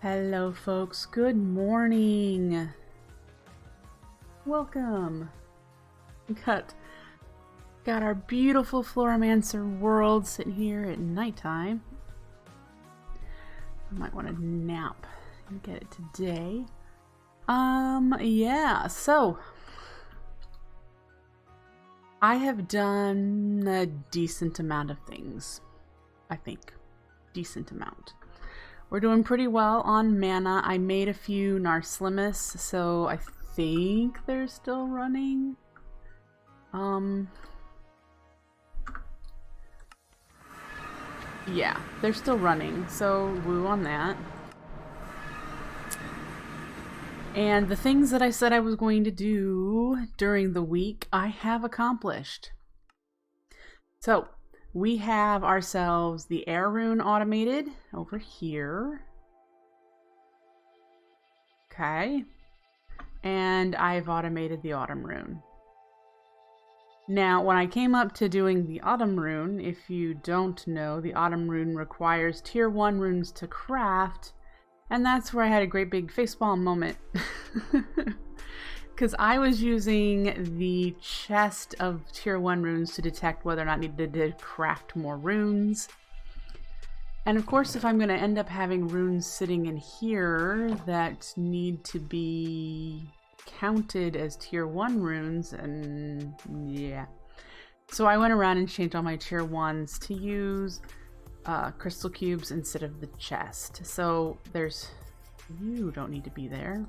Hello folks, good morning. Welcome. We got our beautiful Floramancer world sitting here at nighttime. I might want to nap and get it today. Yeah, so I have done a decent amount of things. I think. Decent amount. We're doing pretty well on mana. I made a few Narslimus, so I think they're still running. Yeah, they're still running, so woo on that. And the things that I said I was going to do during the week, I have accomplished. So, we have ourselves the air rune automated over here. Okay. And I've automated the autumn rune. Now, when I came up to doing the autumn rune, if you don't know, the autumn rune requires tier 1 runes to craft, and that's where I had a great big facepalm moment. Because I was using the chest of tier 1 runes to detect whether or not I needed to craft more runes. And of course, if I'm going to end up having runes sitting in here that need to be counted as tier 1 runes, and yeah. So I went around and changed all my tier 1s to use crystal cubes instead of the chest. So there's... You don't need to be there.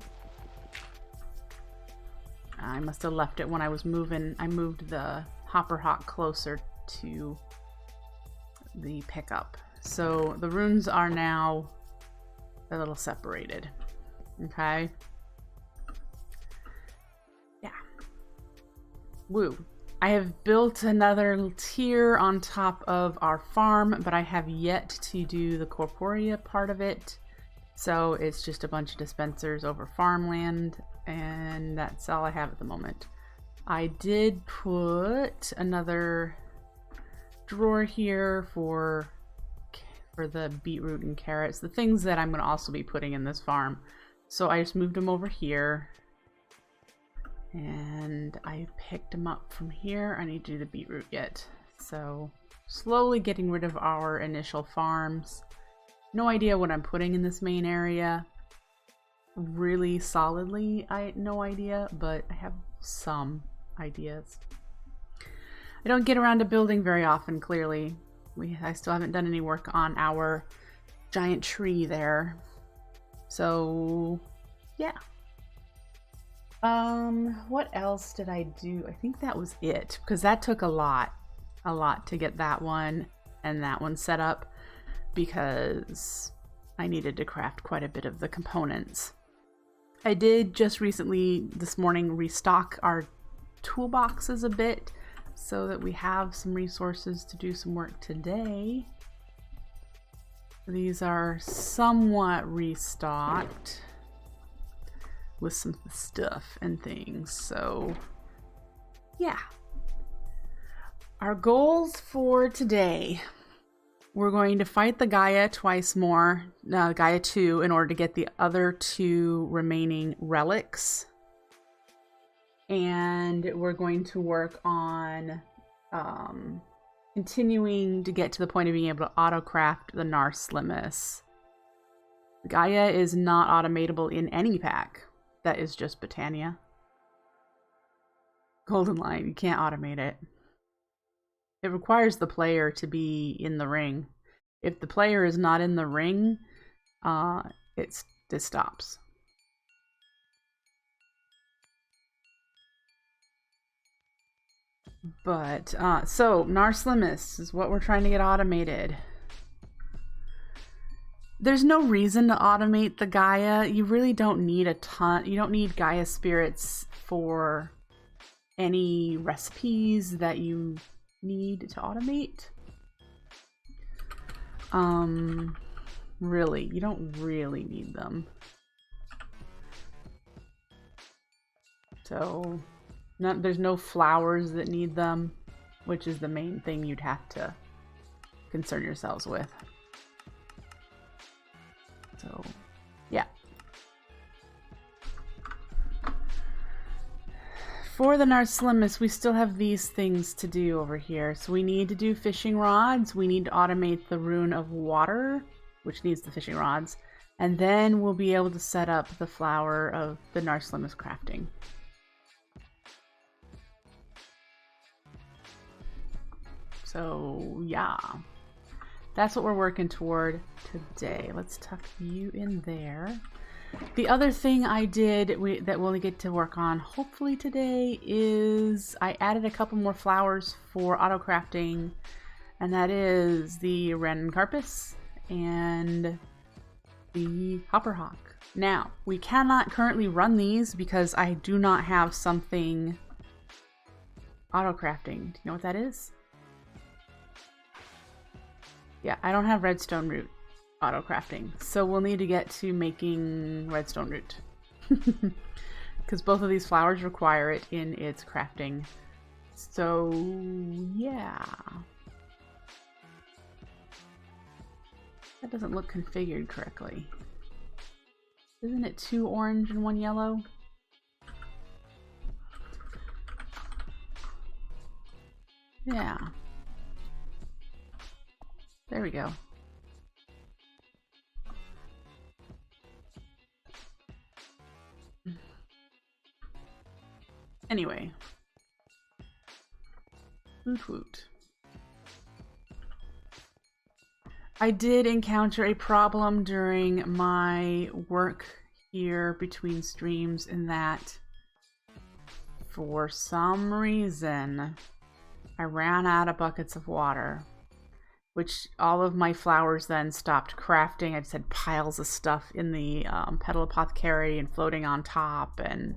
I must have left it when I was moving. I moved the hopper hawk closer to the pickup. So the runes are now a little separated. Okay. Yeah. Woo. I have built another tier on top of our farm, but I have yet to do the Corporea part of it. So it's just a bunch of dispensers over farmland, and that's all I have at the moment. I did put another drawer here for the beetroot and carrots, the things that I'm going to also be putting in this farm. So I just moved them over here, and I picked them up from here. I need to do the beetroot yet. So slowly getting rid of our initial farms. No idea what I'm putting in this main area. Really solidly, no idea, but I have some ideas. I don't get around to building very often, clearly. I still haven't done any work on our giant tree there. So, yeah. What else did I do? I think that was it, because that took a lot to get that one and that one set up, because I needed to craft quite a bit of the components. I did just recently, this morning, restock our toolboxes a bit so that we have some resources to do some work today. These are somewhat restocked with some stuff and things, so yeah. Our goals for today: we're going to fight the Gaia twice more, Gaia 2, in order to get the other 2 remaining relics. And we're going to work on continuing to get to the point of being able to auto-craft the Narslimus. Gaia is not automatable in any pack. That is just Botania. Golden Line, you can't automate it. It requires the player to be in the ring. If the player is not in the ring, it stops. But, so, Narslimus is what we're trying to get automated. There's no reason to automate the Gaia. You really don't need a ton. You don't need Gaia spirits for any recipes that you need to automate. Really, you don't really need them. So, there's no flowers that need them, which is the main thing you'd have to concern yourselves with. So, Yeah. For the Narslimus, we still have these things to do over here. So we need to do fishing rods. We need to automate the Rune of Water, which needs the fishing rods. And then we'll be able to set up the flower of the Narslimus crafting. So, yeah. That's what we're working toward today. Let's tuck you in there. The other thing I did that we'll get to work on hopefully today is I added a couple more flowers for auto crafting, and that is the Ranuncarpus and the Hopperhawk. Now, we cannot currently run these because I do not have something auto crafting. Do you know what that is? Yeah, I don't have Redstone Route auto crafting, so we'll need to get to making Redstone Route because both of these flowers require it in its crafting. So yeah, that doesn't look configured correctly. Isn't it 2 orange and 1 yellow? Yeah, there we go. Anyway, woot woot. I did encounter a problem during my work here between streams in that for some reason I ran out of buckets of water, which all of my flowers then stopped crafting. I just had piles of stuff in the petal apothecary and floating on top, and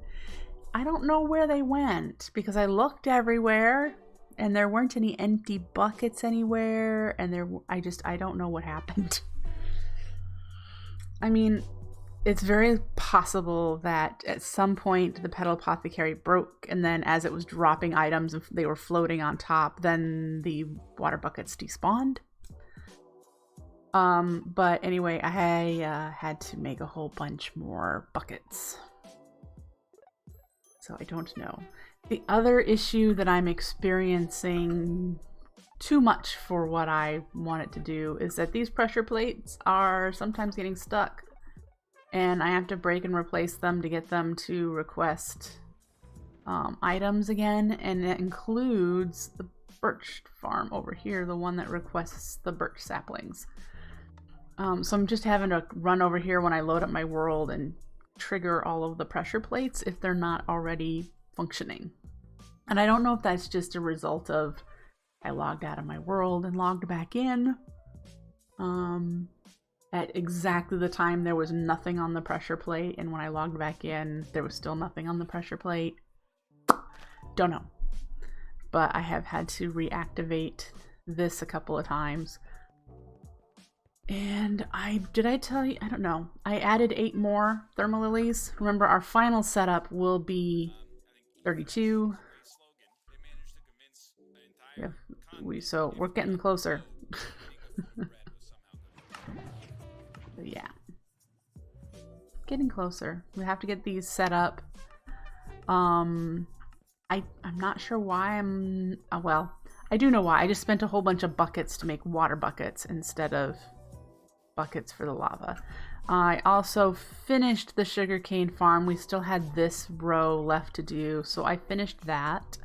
I don't know where they went because I looked everywhere and there weren't any empty buckets anywhere, and I don't know what happened. I mean, it's very possible that at some point the petal apothecary broke, and then as it was dropping items and they were floating on top, then the water buckets despawned. But anyway, I had to make a whole bunch more buckets. So I don't know. The other issue that I'm experiencing too much for what I want it to do is that these pressure plates are sometimes getting stuck, and I have to break and replace them to get them to request items again, and that includes the birch farm over here, the one that requests the birch saplings. So I'm just having to run over here when I load up my world and trigger all of the pressure plates if they're not already functioning. And I don't know if that's just a result of I logged out of my world and logged back in at exactly the time there was nothing on the pressure plate, and when I logged back in there was still nothing on the pressure plate. Don't know, but I have had to reactivate this a couple of times. And did I tell you? I don't know. I added 8 more thermal lilies. Remember, our final setup will be 32. Yeah, so we're getting closer. Yeah, getting closer. We have to get these set up. I'm not sure why well, I do know why. I just spent a whole bunch of buckets to make water buckets instead of buckets for the lava. I also finished the sugarcane farm. We still had this row left to do, so I finished that.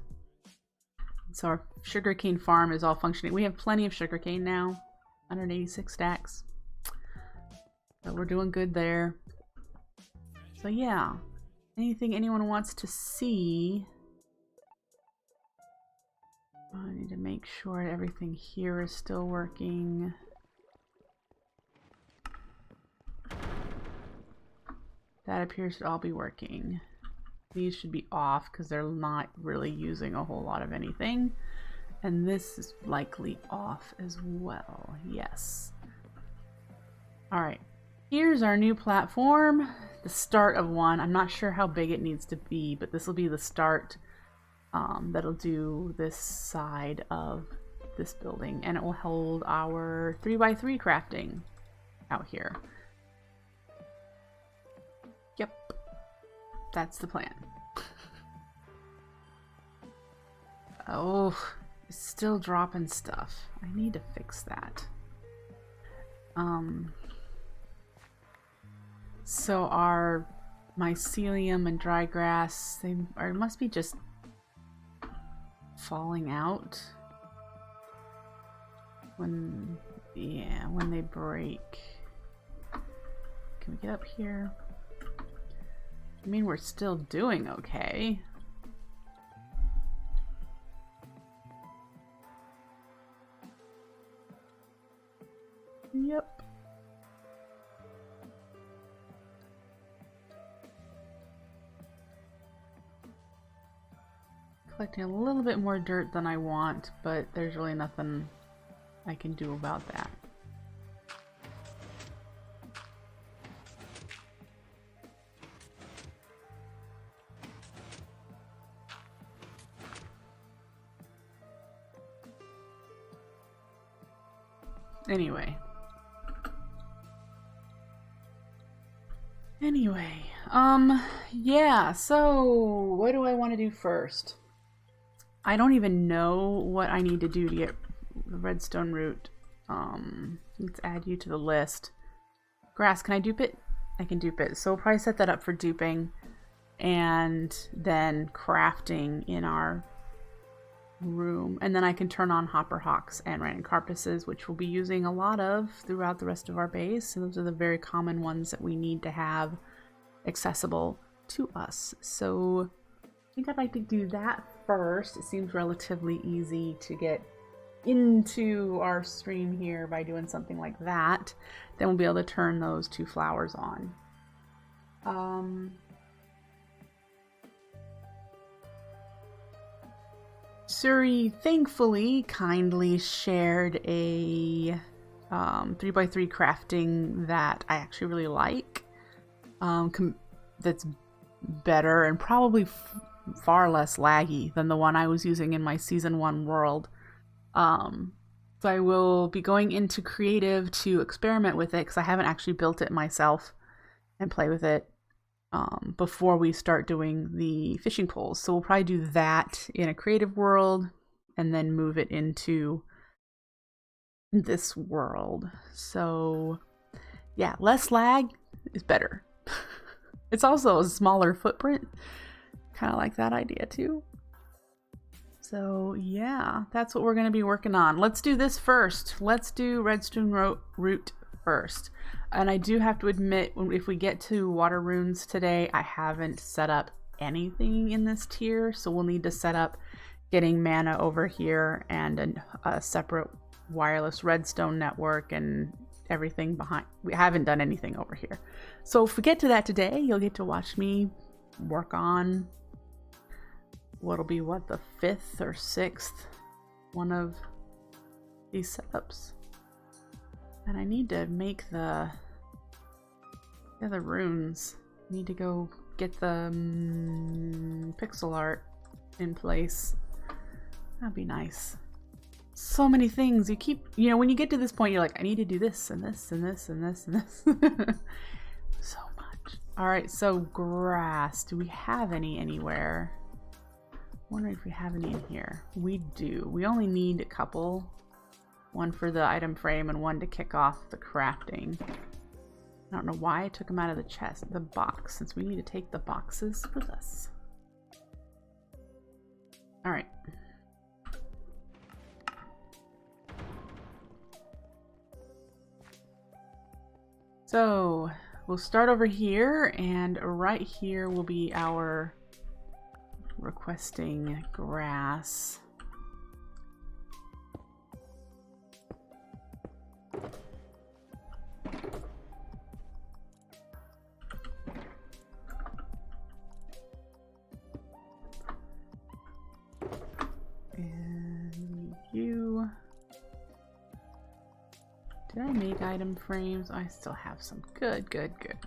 So our sugarcane farm is all functioning. We have plenty of sugarcane now, 186 stacks. So we're doing good there. So yeah, anything anyone wants to see? I need to make sure everything here is still working. That appears to all be working. These should be off because they're not really using a whole lot of anything. And this is likely off as well. Yes. Alright. Here's our new platform. The start of one. I'm not sure how big it needs to be, but this will be the start. That'll do this side of this building. And it will hold our 3x3 crafting out here. That's the plan. Oh, it's still dropping stuff. I need to fix that. So our mycelium and dry grass, they must be just falling out when they break. Can we get up here? I mean, we're still doing okay. Yep. Collecting a little bit more dirt than I want, but there's really nothing I can do about that. Anyway, yeah, so what do I want to do first? I don't even know what I need to do to get the Redstone Route. Let's add you to the list. Grass, can I dupe it? I can dupe it. So we'll probably set that up for duping and then crafting in our room. And then I can turn on hopper hawks and random carpusses, which we'll be using a lot of throughout the rest of our base. And those are the very common ones that we need to have accessible to us. So I think I'd like to do that first. It seems relatively easy to get into our stream here by doing something like that. Then we'll be able to turn those 2 flowers on. Suri thankfully kindly shared a 3x3 crafting that I actually really like. That's better and probably far less laggy than the one I was using in my season 1 world. So I will be going into creative to experiment with it because I haven't actually built it myself and play with it before we start doing the fishing poles. So we'll probably do that in a creative world and then move it into this world. So yeah, less lag is better. It's also a smaller footprint. Kind of like that idea too. So yeah, that's what we're going to be working on. Let's do this first. Let's do Redstone Route first. And I do have to admit, if we get to water runes today, I haven't set up anything in this tier. So we'll need to set up getting mana over here and a separate wireless redstone network and everything behind. We haven't done anything over here. So if we get to that today, you'll get to watch me work on what'll be what, the 5th or 6th one of these setups. And I need to make the other runes. I need to go get the pixel art in place. That'd be nice. So many things. You keep, you know, when you get to this point, you're like, I need to do this and this and this and this and this. So much. All right, so grass. Do we have any anywhere? Wondering if we have any in here. We do. We only need a couple. One for the item frame and one to kick off the crafting. I don't know why I took them out of the chest, the box, since we need to take the boxes with us. All right. So we'll start over here, and right here will be our requesting grass. And you. Did I make item frames? I still have some. Good, good, good.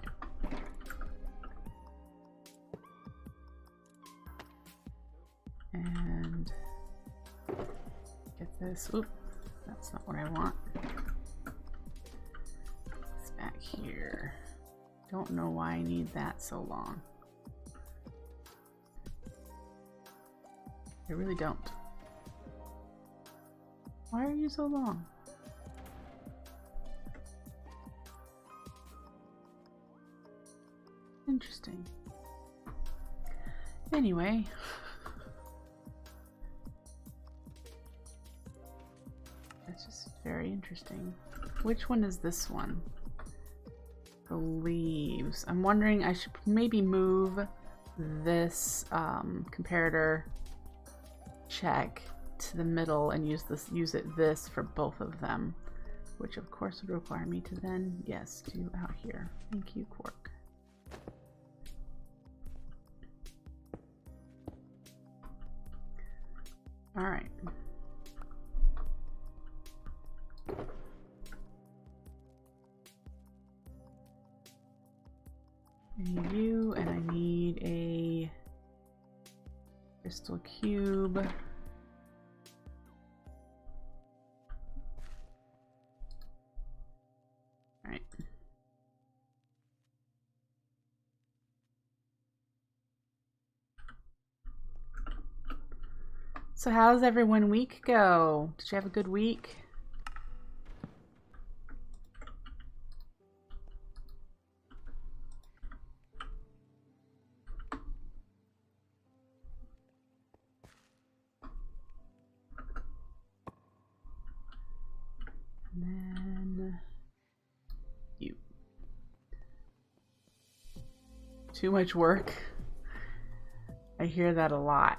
And get this. Oop, that's not what I want. It's back here. Don't know why I need that so long. I really don't. Why are you so long? Interesting. Anyway. That's just very interesting. Which one is this one? The leaves. I'm wondering I should maybe move this comparator check to the middle and use this for both of them, which of course would require me to then, yes, do out here. Thank you, Quark. All right. I need you, and I need a crystal cube. All right. So how's everyone week go? Did you have a good week? And then you. Too much work. I hear that a lot.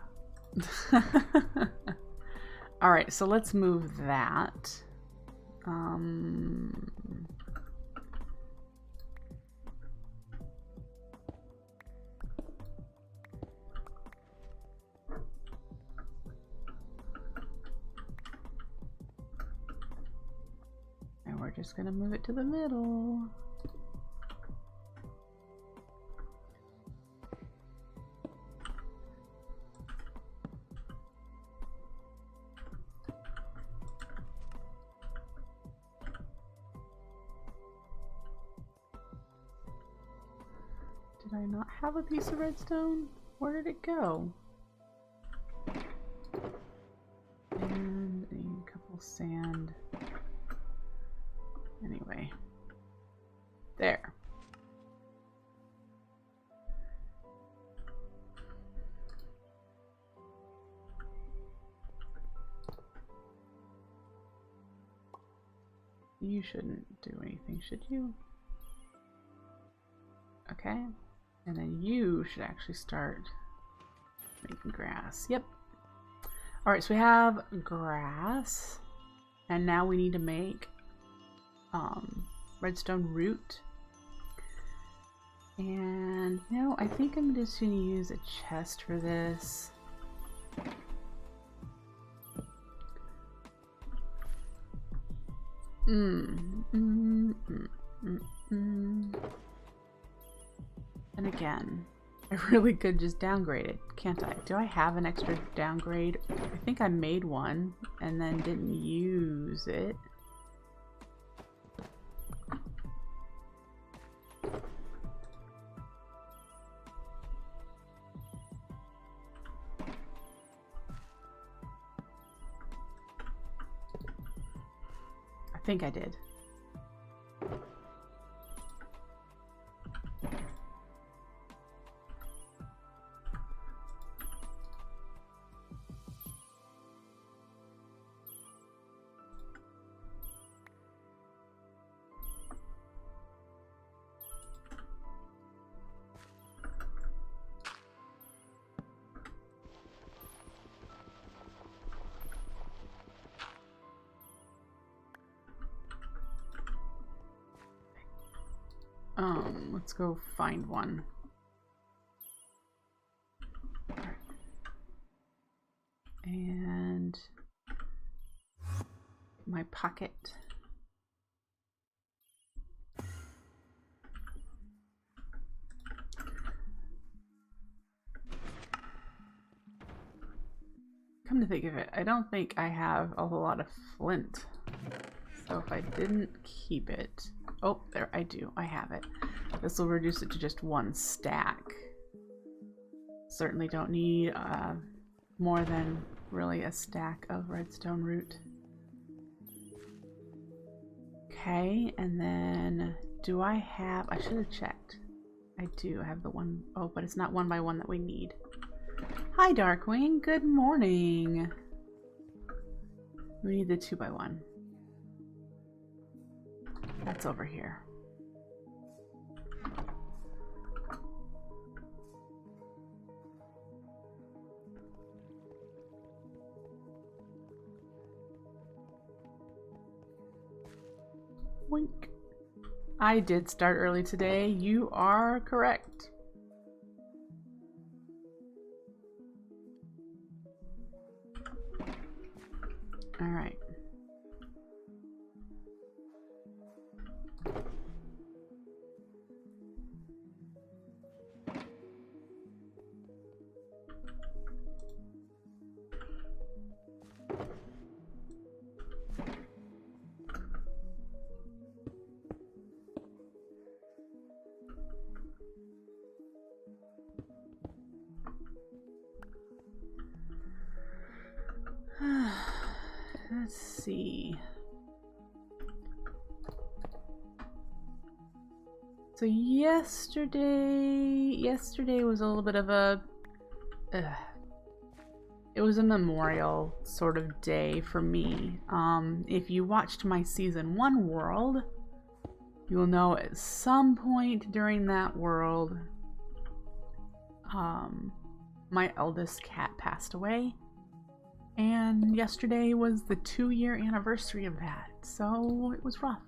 All right, so let's move that. And we're just gonna move it to the middle. Did I not have a piece of redstone? Where did it go? And a couple sand. Anyway. There. You shouldn't do anything, should you? Okay. And then you should actually start making grass. Yep. Alright, so we have grass. And now we need to make Redstone Route. And no, I think I'm just going to use a chest for this. And again, I really could just downgrade it, can't I? Do I have an extra downgrade? I think I made one and then didn't use it. I think I did. Let's go find one. And my pocket. Come to think of it, I don't think I have a whole lot of flint. So if I didn't keep it... Oh, there, I do. I have it. This will reduce it to just one stack. Certainly don't need more than really a stack of Redstone Route. Okay, and then do I have, I should have checked. I do have the one, oh, but it's not 1 by 1 that we need. Hi Darkwing, good morning. We need the 2 by 1. That's over here. Wink. I did start early today. You are correct. All right. Let's see. So yesterday was a little bit of a it was a memorial sort of day for me. If you watched my season 1 world, you will know at some point during that world my eldest cat passed away. And yesterday was the 2-year anniversary of that, so it was rough.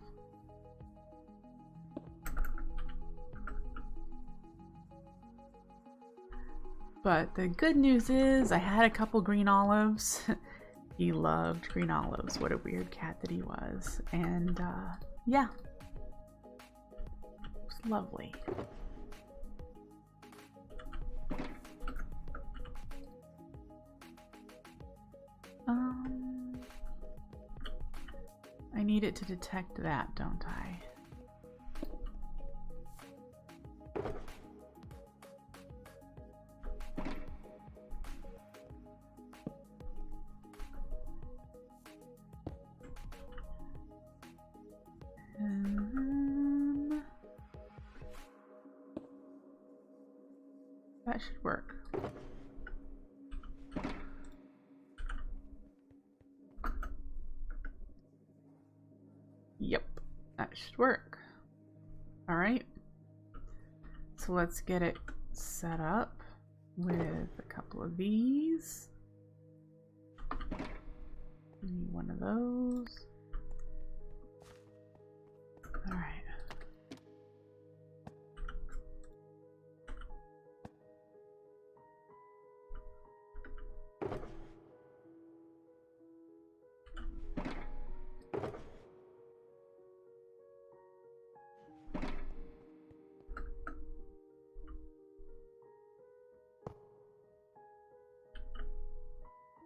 But the good news is I had a couple green olives. He loved green olives. What a weird cat that he was. And yeah, it was lovely. I need it to detect that, don't I? That should work. Yep, that should work. All right, so let's get it set up with a couple of these. Need one of those. All right.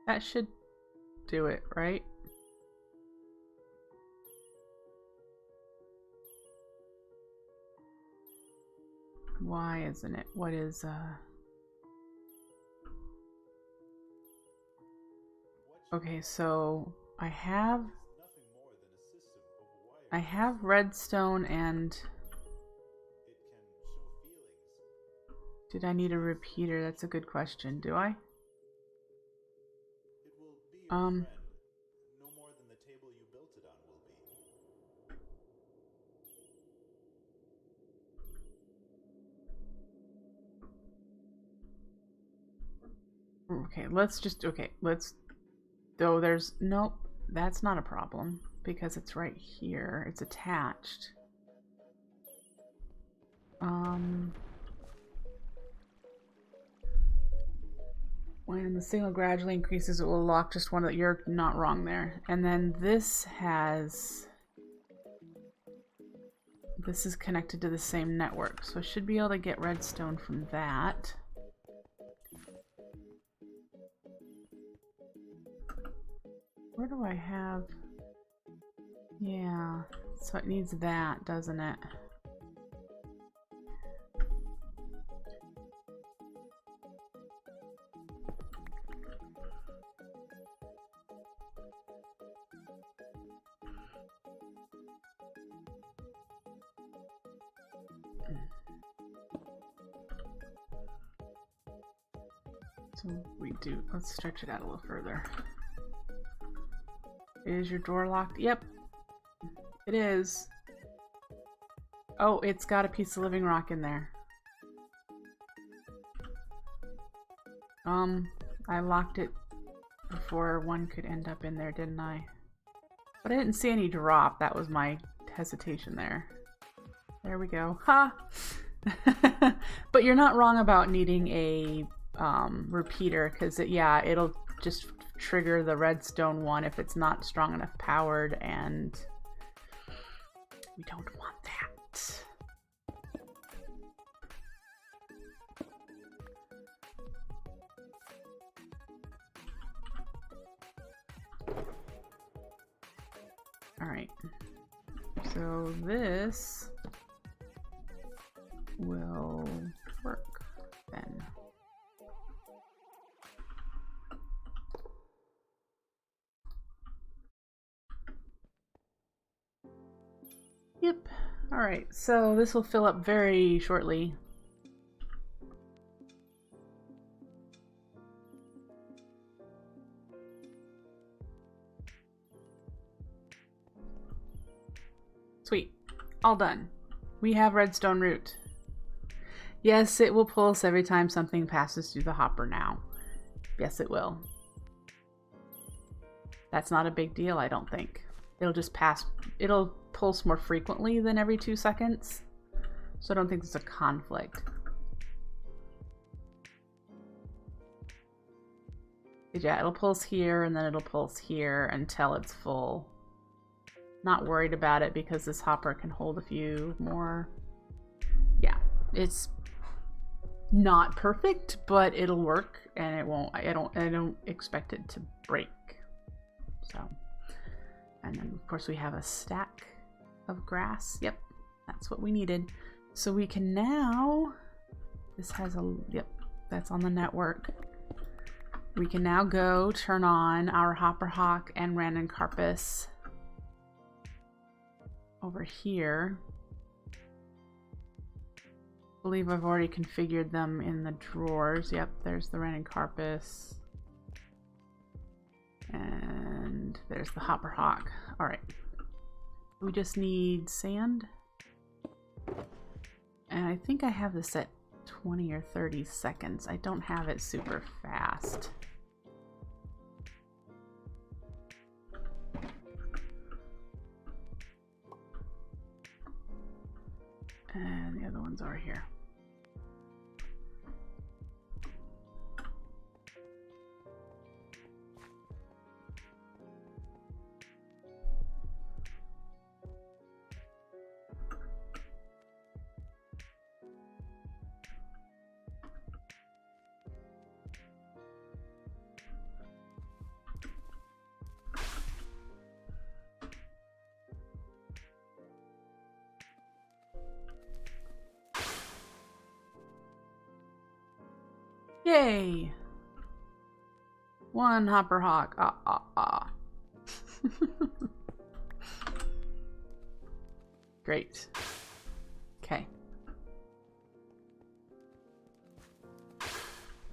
That should do it, right? Why isn't it? What is Okay, so I have redstone and did I need a repeater? That's a good question. Do I? No more than the table you built it on will be. Okay, let's though there's nope, that's not a problem because it's right here. It's attached. When the signal gradually increases, it will lock just one of the, you're not wrong there. And then this is connected to the same network, so I should be able to get redstone from that. Where do I have? Yeah, so it needs that, doesn't it? So we do, let's stretch it out a little further. Is your door locked? Yep, it is. Oh, it's got a piece of living rock in there. I locked it before one could end up in there, didn't I? But I didn't see any drop. That was my hesitation there. There we go. Ha! But you're not wrong about needing a repeater, because yeah, it'll just trigger the redstone one if it's not strong enough powered, and we don't want that. All right, so this will work then. Yep. All right, so this will fill up very shortly. Sweet. All done. We have Redstone Route. Yes, it will pulse every time something passes through the hopper now. Yes, it will. That's not a big deal, I don't think. It'll just pass. It'll pulse more frequently than every 2 seconds. So I don't think there's a conflict. Yeah, it'll pulse here and then it'll pulse here until it's full. Not worried about it because this hopper can hold a few more. Yeah, it's not perfect, but it'll work, and it won't. I don't expect it to break. So, and then of course we have a stack of grass. Yep, that's what we needed. So we can now. This has a yep. That's on the network. We can now go turn on our Hopper Hawk and Random Carpus over here. I believe I've already configured them in the drawers. Yep, there's the Random Carpus. And there's the Hopper Hawk. Alright. We just need sand. And I think I have this at 20 or 30 seconds. I don't have it super fast. And the other ones are here. Yay! One Hopper Hawk. Great. Okay.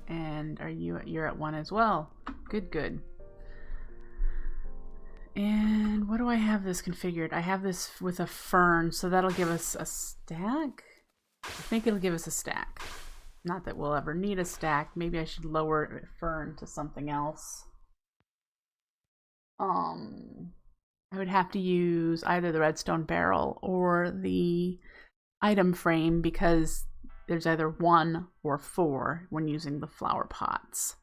And are you're at 1 as well? Good, good. And what do I have this configured? I have this with a fern, so that'll give us a stack? I think it'll give us a stack. Not that we'll ever need a stack. Maybe I should lower fern to something else. I would have to use either the redstone barrel or the item frame because there's either 1 or 4 when using the flower pots.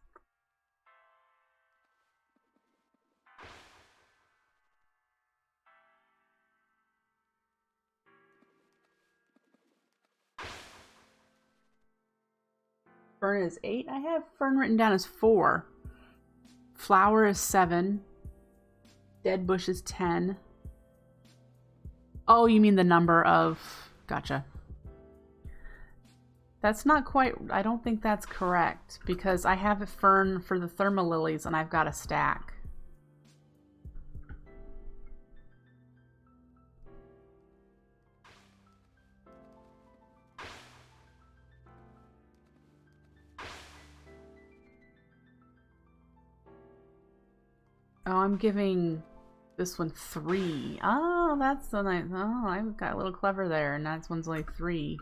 Fern is 8. I have fern written down as 4. Flower is 7. Dead bush is 10. Oh, you mean the number of... Gotcha. That's not quite, I don't think that's correct, because I have a fern for the thermalilies and I've got a stack. Oh, I'm giving this one 3. Oh, that's so nice. Oh, I got a little clever there, and that one's only 3.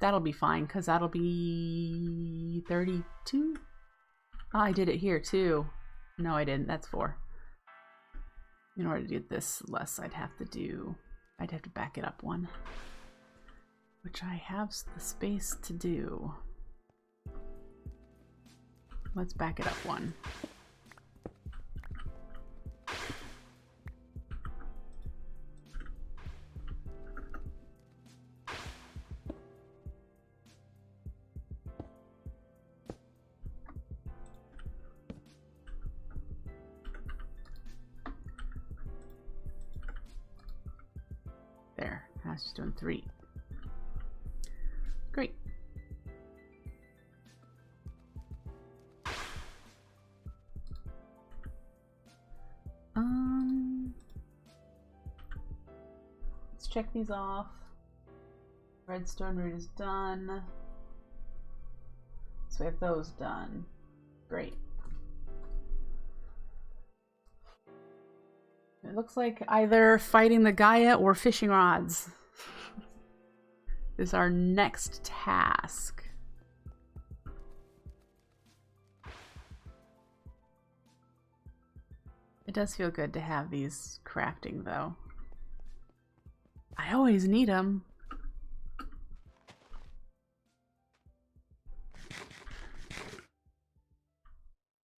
That'll be fine, because that'll be 32. Oh, I did it here, too. No, I didn't. That's 4. In order to get this less, I'd have to back it up 1. Which I have the space to do. Let's back it up 1. There, that's just doing 3. Great. Let's check these off. Redstone Route is done. So we have those done. Great. It looks like either fighting the Gaia or fishing rods is our next task. It does feel good to have these crafting, though. I always need them.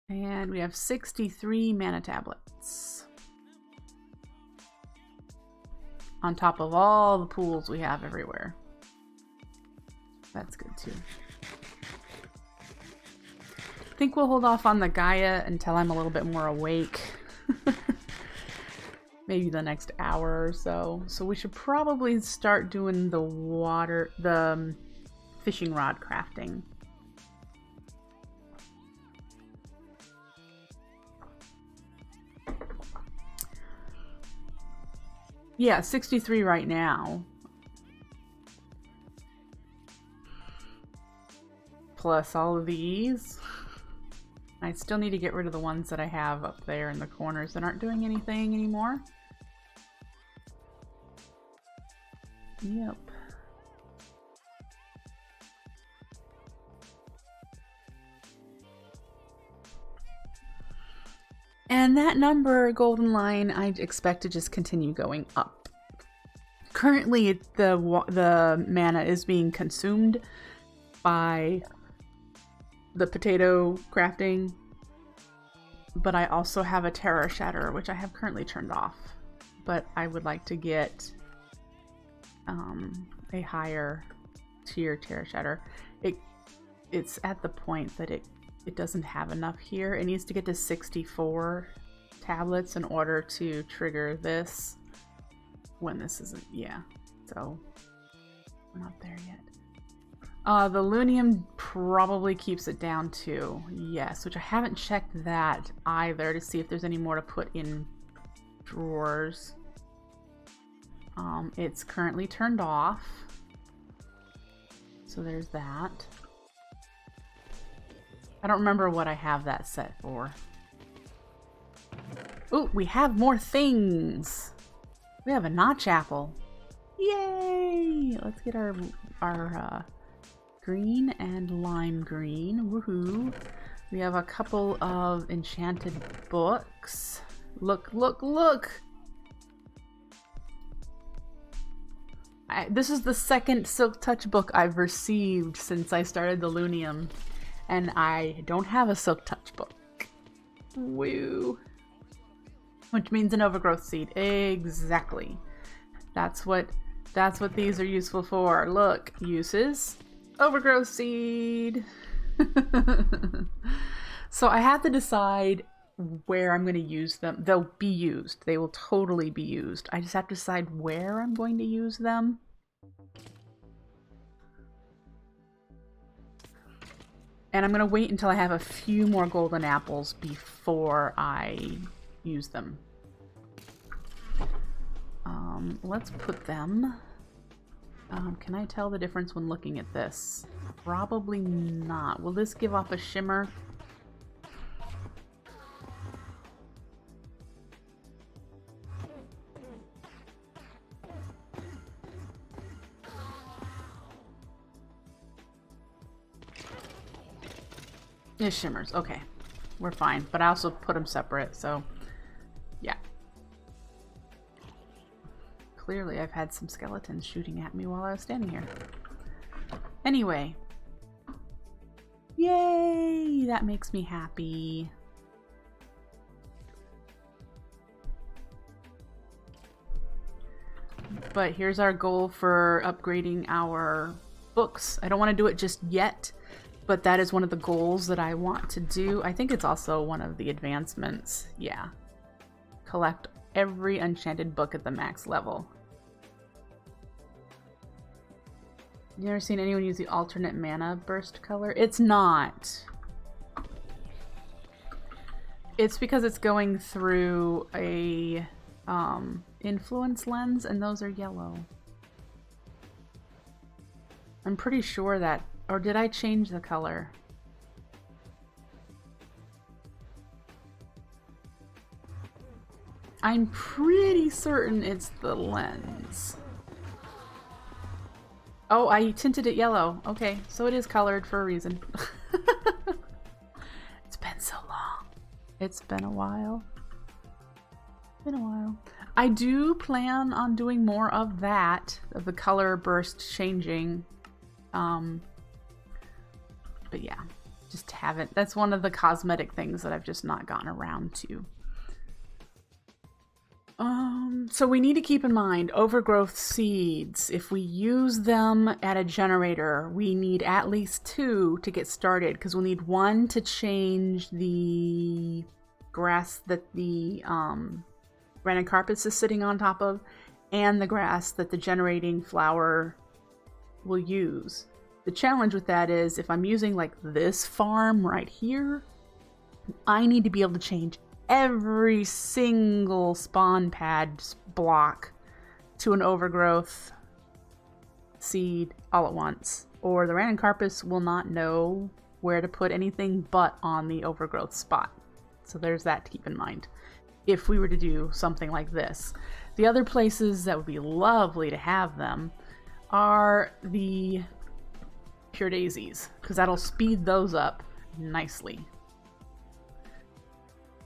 And we have 63 mana tablets. On top of all the pools we have everywhere. That's good too. I think we'll hold off on the Gaia until I'm a little bit more awake. Maybe the next hour or so. So we should probably start doing the fishing rod crafting. Yeah, 63 right now. Plus all of these. I still need to get rid of the ones that I have up there in the corners that aren't doing anything anymore. Yep. And that number, golden line, I expect to just continue going up. Currently, the mana is being consumed by the potato crafting, but I also have a terror shatter, which I have currently turned off. But I would like to get a higher tier terror shatter. It's at the point that it doesn't have enough here. It needs to get to 64 tablets in order to trigger this when this isn't, yeah. So we're not there yet. The Lunium probably keeps it down too. Yes, which I haven't checked that either to see if there's any more to put in drawers. It's currently turned off. So there's that. I don't remember what I have that set for. Ooh, we have more things! We have a notch apple. Yay! Let's get our green and lime green. Woohoo! We have a couple of enchanted books. Look, look, look! This is the second Silk Touch book I've received since I started the Lunium. And I don't have a Silk Touch book. Woo! Which means an overgrowth seed. Exactly. That's what these are useful for. Look, uses. Overgrowth seed. So I have to decide where I'm going to use them. They'll be used. They will totally be used. I just have to decide where I'm going to use them. And I'm going to wait until I have a few more golden apples before I use them. Let's put them... can I tell the difference when looking at this? Probably not. Will this give off a shimmer? It shimmers. Okay. We're fine. But I also put them separate, so yeah. Clearly, I've had some skeletons shooting at me while I was standing here. Anyway. Yay! That makes me happy. But here's our goal for upgrading our books. I don't want to do it just yet, but that is one of the goals that I want to do. I think it's also one of the advancements. Yeah. Collect every enchanted book at the max level. You ever seen anyone use the alternate mana burst color? It's not. It's because it's going through a influence lens, and those are yellow. I'm pretty sure that... Or did I change the color? I'm pretty certain it's the lens. Oh, I tinted it yellow. Okay, so it is colored for a reason. It's been so long. It's been a while. Been a while. I do plan on doing more of that, of the color burst changing. But yeah, just haven't. That's one of the cosmetic things that I've just not gotten around to. So we need to keep in mind overgrowth seeds. If we use them at a generator, we need at least 2 to get started, because we'll need 1 to change the grass that the random carpets is sitting on top of, and the grass that the generating flower will use. The challenge with that is if I'm using like this farm right here, I need to be able to change every single spawn pad block to an overgrowth seed all at once, or the random carpus will not know where to put anything but on the overgrowth spot. So there's that to keep in mind if we were to do something like this. The other places that would be lovely to have them are the pure daisies, because that'll speed those up nicely.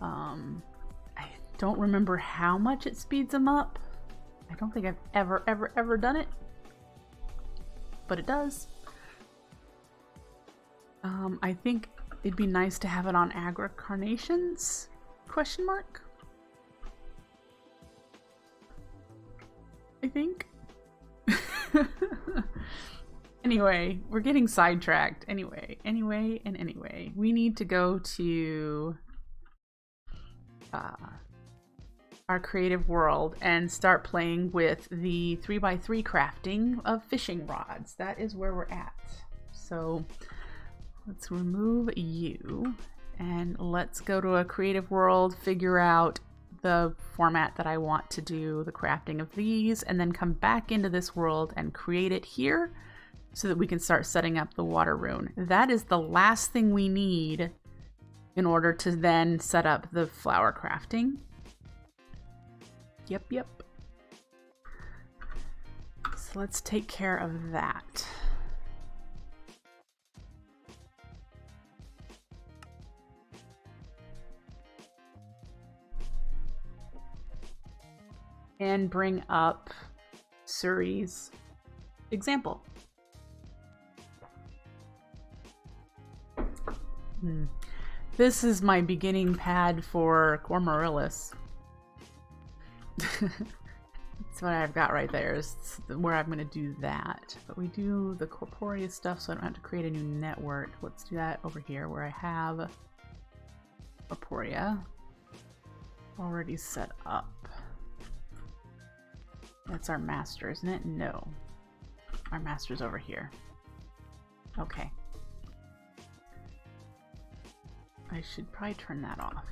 I don't remember how much it speeds them up. I don't think I've ever done it, but it does. I think it'd be nice to have it on Agra Carnations? Question mark? I think. Anyway, we're getting sidetracked. Anyway. We need to go to our creative world and start playing with the 3x3 crafting of fishing rods. That is where we're at. So let's remove you and let's go to a creative world, figure out the format that I want to do the crafting of these, and then come back into this world and create it here so that we can start setting up the water rune. That is the last thing we need in order to then set up the flower crafting. Yep. So let's take care of that. And bring up Suri's example. This is my beginning pad for Cormorillis. That's what I've got right there, is where I'm going to do that. But we do the Corporea stuff, so I don't have to create a new network. Let's do that over here, where I have Corporea already set up. That's our master, isn't it? No. Our master's over here. Okay. I should probably turn that off.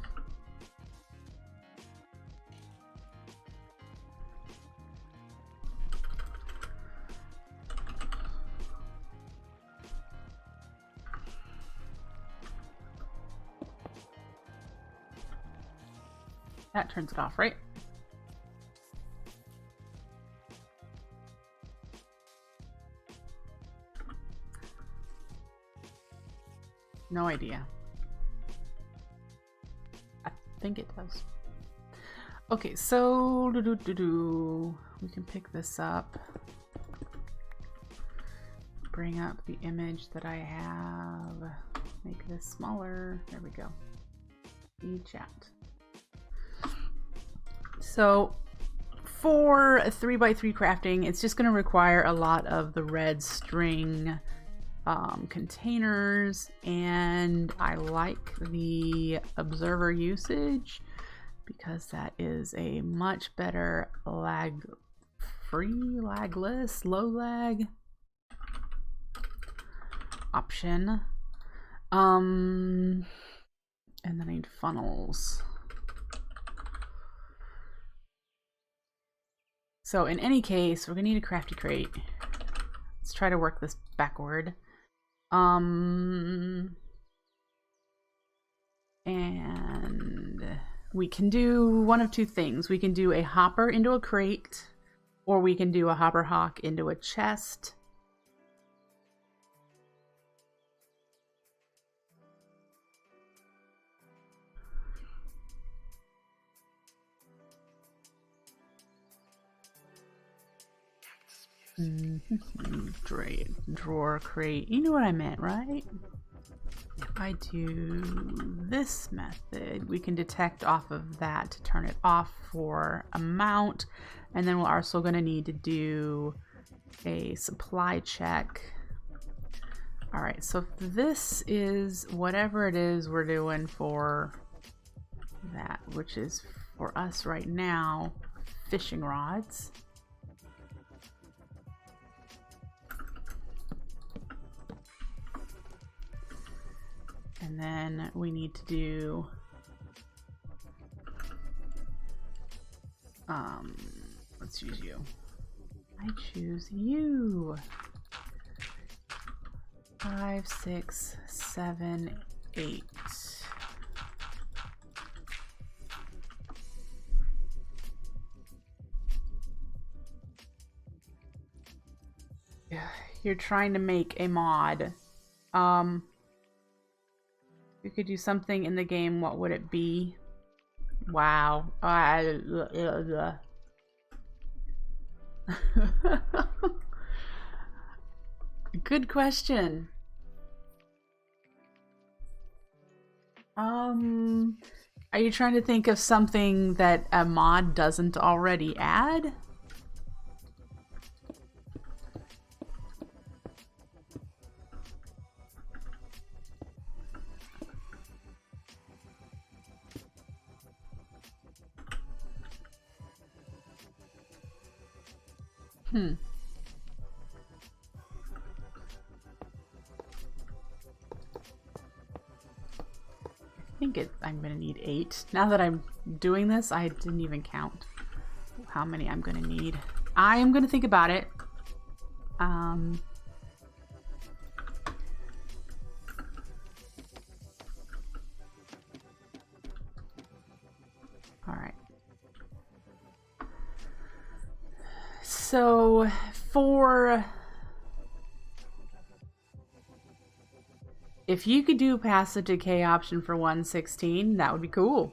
That turns it off, right? No idea. I think it does. Okay, so we can pick this up. Bring up the image that I have. Make this smaller. There we go. Chat. So for a 3x3 crafting, it's just going to require a lot of the red string containers, and I like the observer usage because that is a much better lagless, low lag option. And then I need funnels. So in any case, we're gonna need a crafty crate. Let's try to work this backward. And we can do one of two things. We can do a hopper into a crate, or we can do a hopper hawk into a chest. Drawer crate. You know what I meant, right? If I do this method, we can detect off of that to turn it off for a mount, and then we're also going to need to do a supply check. All right, so this is whatever it is we're doing for that, which is for us right now, fishing rods. And then we need to do let's use you. I choose you. 5, 6, 7, 8. You're trying to make a mod. You could do something in the game, what would it be? Wow. Good question. Are you trying to think of something that a mod doesn't already add? I'm gonna need 8. Now that I'm doing this, I didn't even count how many I'm gonna need. I am gonna think about it. All right. So for if you could do passive decay option for 116, that would be cool.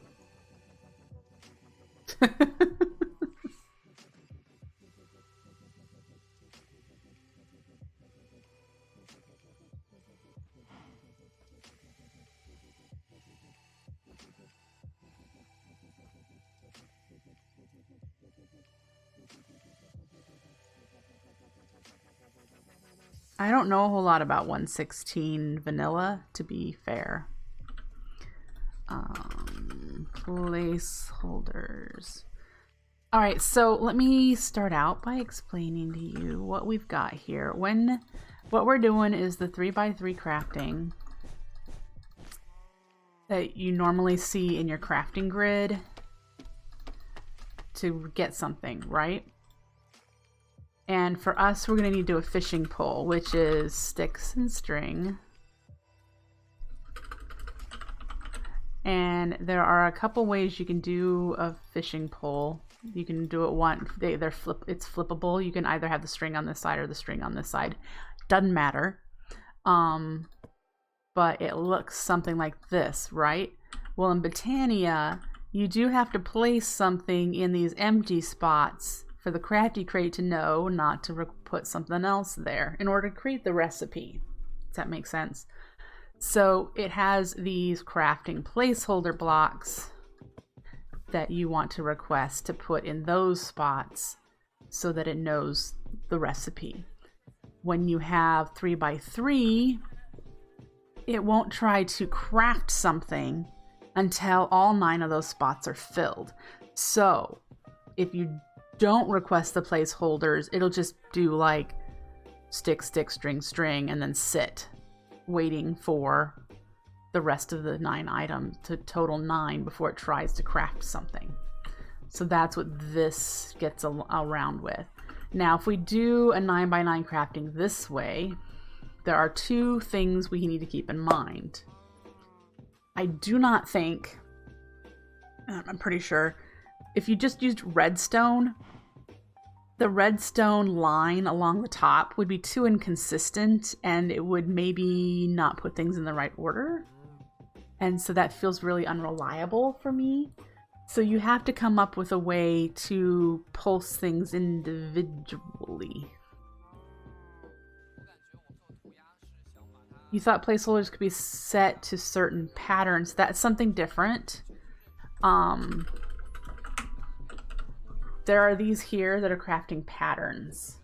I don't know a whole lot about 116 vanilla, to be fair. Placeholders. All right, so let me start out by explaining to you what we've got here. What we're doing is the 3x3 crafting. that you normally see in your crafting grid to get something, right? And for us, we're going to need to do a fishing pole, which is sticks and string. And there are a couple ways you can do a fishing pole. You can do it it's flippable. You can either have the string on this side or the string on this side. Doesn't matter. But it looks something like this, right? Well, in Botania, you do have to place something in these empty spots for the Crafty Crate to know not to put something else there in order to create the recipe. Does that make sense? So it has these crafting placeholder blocks that you want to request to put in those spots so that it knows the recipe. When you have 3x3, it won't try to craft something until all 9 of those spots are filled. So if you don't request the placeholders, it'll just do like stick, stick, string, string, and then sit, waiting for the rest of the 9 items to total 9 before it tries to craft something. So that's what this gets around with. Now, if we do a 9x9 crafting this way, there are 2 things we need to keep in mind. I do not think, I'm pretty sure, if you just used redstone, the redstone line along the top would be too inconsistent and it would maybe not put things in the right order. And so that feels really unreliable for me. So you have to come up with a way to pulse things individually. You thought placeholders could be set to certain patterns. That's something different. There are these here that are crafting patterns.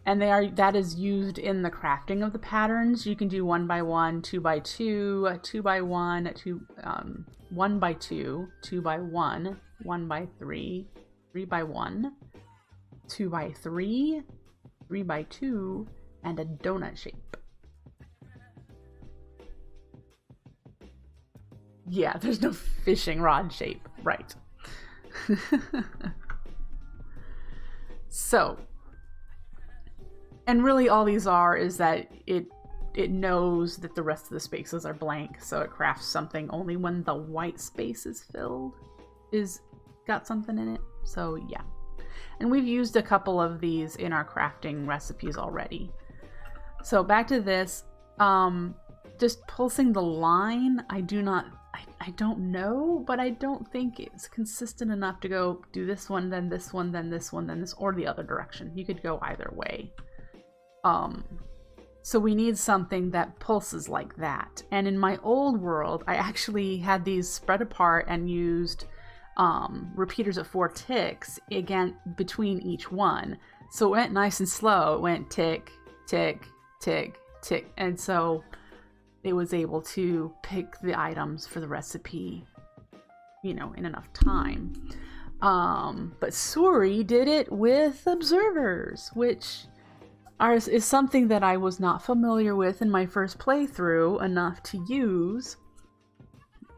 And that is used in the crafting of the patterns. You can do 1x1, 2x2, 2x1, 1x2, 2x1, 1x3, 3x1, 2x3, 3x2, and a donut shape. Yeah, there's no fishing rod shape, right? So, and really all these are is that it knows that the rest of the spaces are blank, so it crafts something only when the white space is filled, got something in it. So yeah. And we've used a couple of these in our crafting recipes already. So back to this, just pulsing the line, I don't know, but I don't think it's consistent enough to go do this one, then this one, then this one, then this, or the other direction. You could go either way. So we need something that pulses like that. And in my old world, I actually had these spread apart and used repeaters of 4 ticks again between each one. So it went nice and slow. It went tick, tick, tick, tick. And so it was able to pick the items for the recipe, in enough time. But Suri did it with observers, which is something that I was not familiar with in my first playthrough enough to use.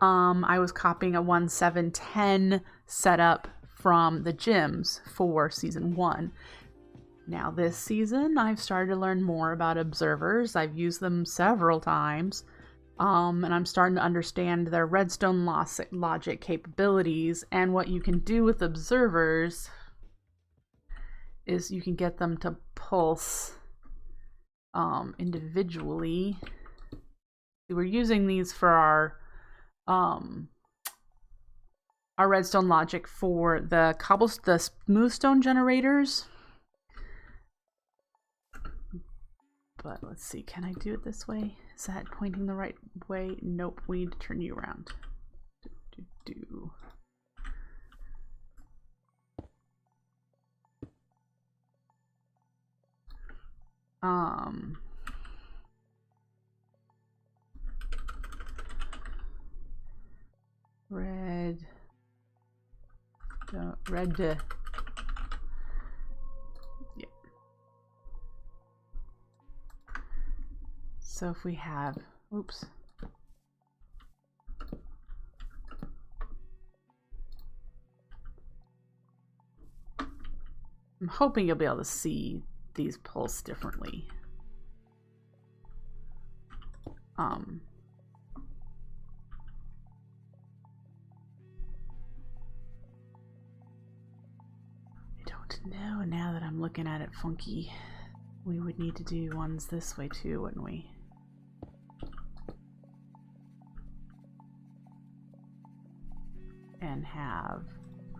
I was copying a 1.7.10 setup from the gyms for Season 1. Now this season, I've started to learn more about observers. I've used them several times, and I'm starting to understand their redstone logic capabilities. And what you can do with observers is you can get them to pulse individually. We're using these for our redstone logic for the smoothstone generators. But let's see, can I do it this way? Is that pointing the right way? Nope, we need to turn you around. Red. Yeah. So if we have, oops. I'm hoping you'll be able to see these pulse differently. I don't know now that I'm looking at it funky. We would need to do ones this way too, wouldn't we? And have...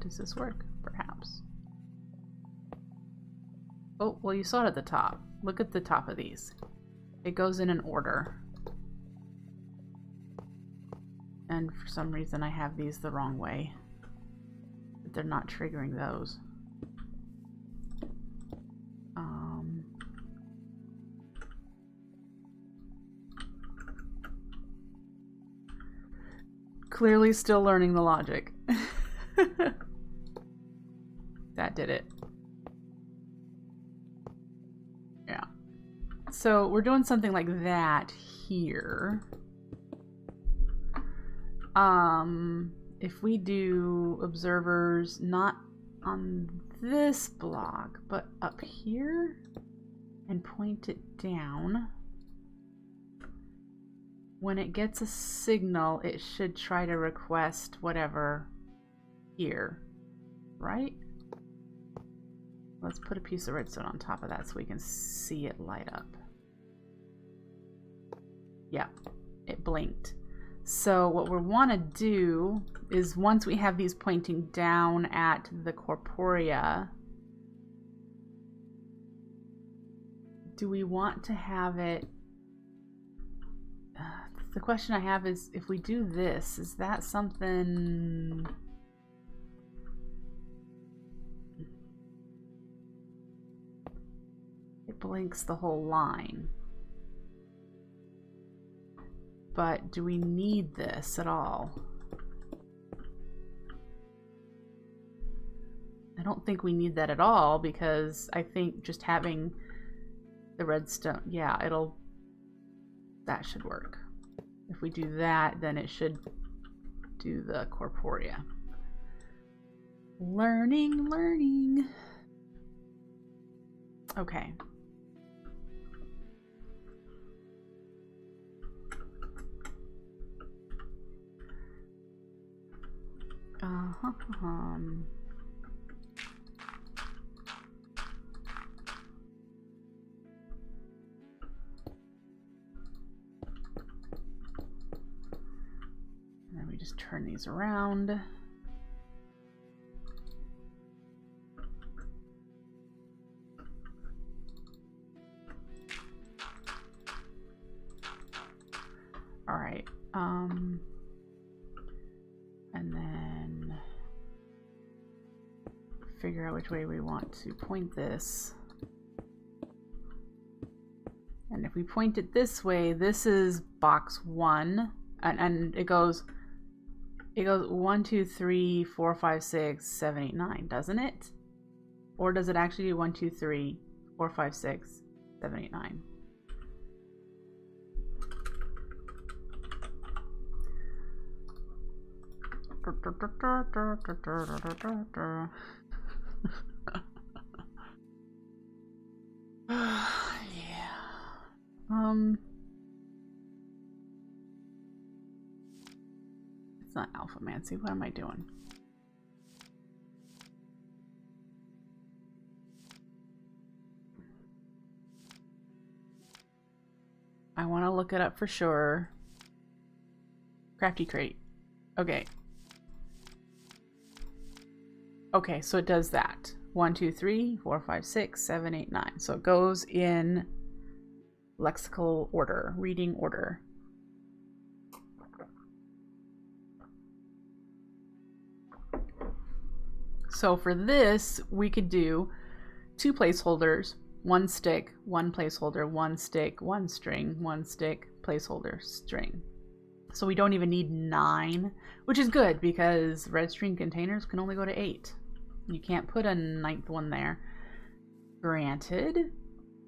Does this work? Perhaps. Oh, well, you saw it at the top. Look at the top of these. It goes in an order. And for some reason I have these the wrong way. But they're not triggering those. Clearly still learning the logic. That did it. Yeah. So we're doing something like that here. If we do observers not on this block, but up here and point it down, when it gets a signal, it should try to request whatever here, right? Let's put a piece of redstone on top of that so we can see it light up. Yeah, it blinked. So what we want to do is once we have these pointing down at the Corporea, do we want to have it... the question I have is, if we do this, is that something... It blinks the whole line. But do we need this at all? I don't think we need that at all, because I think just having the redstone, yeah, that should work. If we do that, then it should do the Corporea. Learning. Okay. And then we just turn these around. All right. And then figure out which way we want to point this. And if we point it this way, this is box 1, and it goes 1, 2, 3, 4, 5, 6, 7, 8, 9, doesn't it? Or does it actually do 1, 2, 3, 4, 5, 6, 7, 8, 9? Yeah. It's not Alphamancy. What am I doing? I want to look it up for sure. Crafty Crate. Okay. Okay, so it does that. 1, 2, 3, 4, 5, 6, 7, 8, 9. So it goes in lexical order, reading order. So for this, we could do 2 placeholders, 1 stick, 1 placeholder, 1 stick, 1 string, 1 stick, placeholder, string. So we don't even need 9, which is good because red string containers can only go to 8. You can't put a 9th one there. Granted,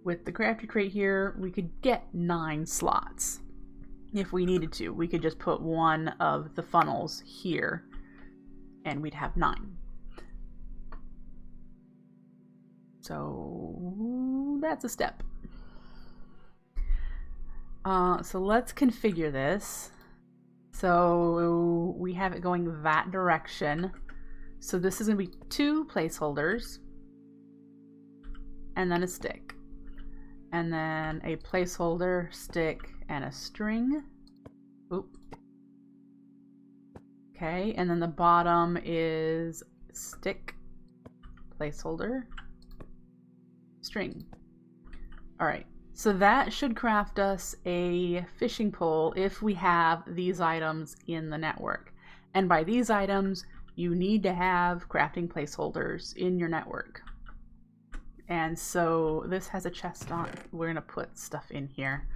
with the Crafty Crate here, we could get 9 slots if we needed to. We could just put one of the funnels here and we'd have 9. So that's a step. So let's configure this. So we have it going that direction. So this is going to be 2 placeholders. And then a stick. And then a placeholder, stick, and a string. Oop. Okay, and then the bottom is stick, placeholder, string. Alright, so that should craft us a fishing pole if we have these items in the network. And by these items, you need to have crafting placeholders in your network. And so this has a chest on. We're going to put stuff in here.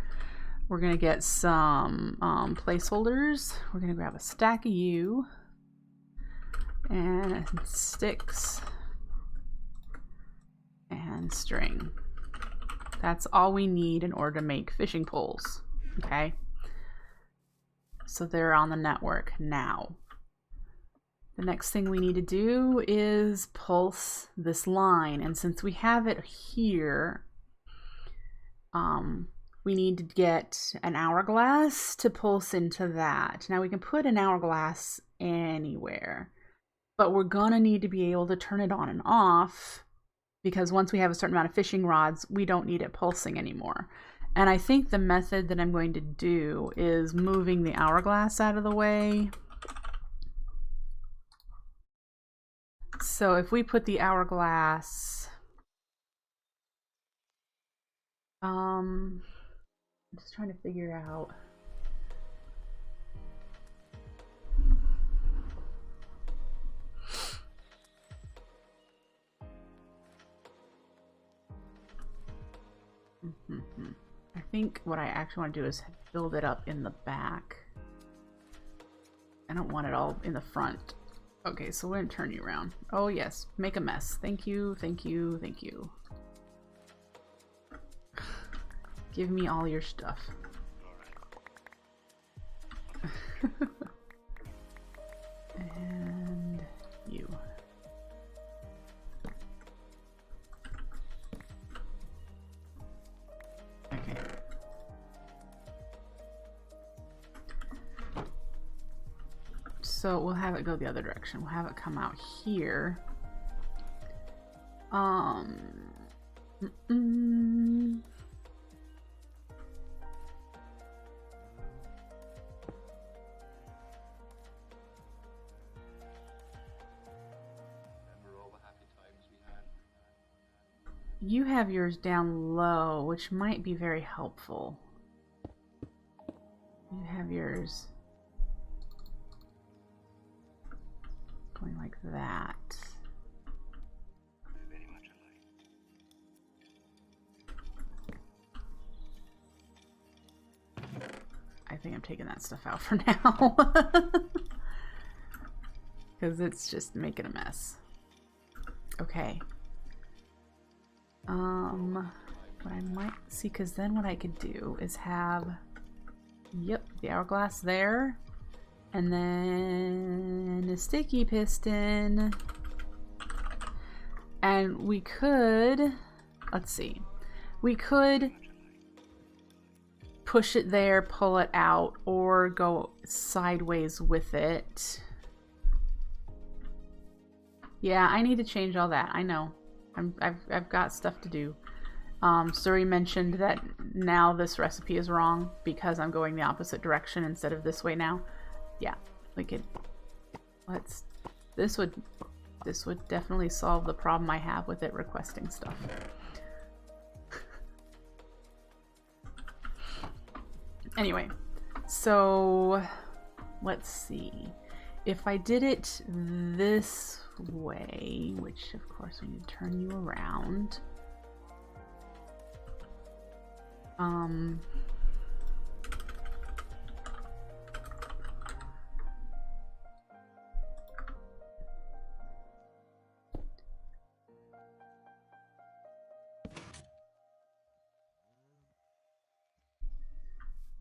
We're going to get some placeholders. We're going to grab a stack of you and sticks and string. That's all we need in order to make fishing poles. Okay. So they're on the network now. The next thing we need to do is pulse this line, and since we have it here, we need to get an hourglass to pulse into that. Now we can put an hourglass anywhere, but we're gonna need to be able to turn it on and off, because once we have a certain amount of fishing rods, we don't need it pulsing anymore. And I think the method that I'm going to do is moving the hourglass out of the way. So if we put the hourglass, I'm just trying to figure out. I think what I actually want to do is build it up in the back. I don't want it all in the front. Okay, so we're gonna turn you around. Oh yes, make a mess. Thank you, thank you, thank you. Give me all your stuff. And you. Okay. So we'll have it go the other direction. We'll have it come out here. You have yours down low, which might be very helpful. You have yours going like that. I think I'm taking that stuff out for now. Because it's just making a mess. Okay. What I might see, because then what I could do is have, yep, the hourglass there, and then a sticky piston, and we could, let's see, we could push it there, pull it out, or go sideways with it. Yeah, I need to change all that. I know. I've got stuff to do. Suri mentioned that now this recipe is wrong because I'm going the opposite direction instead of this way now. Yeah, we could. This would definitely solve the problem I have with it requesting stuff. Anyway, so let's see. If I did it this way, which of course we need to turn you around.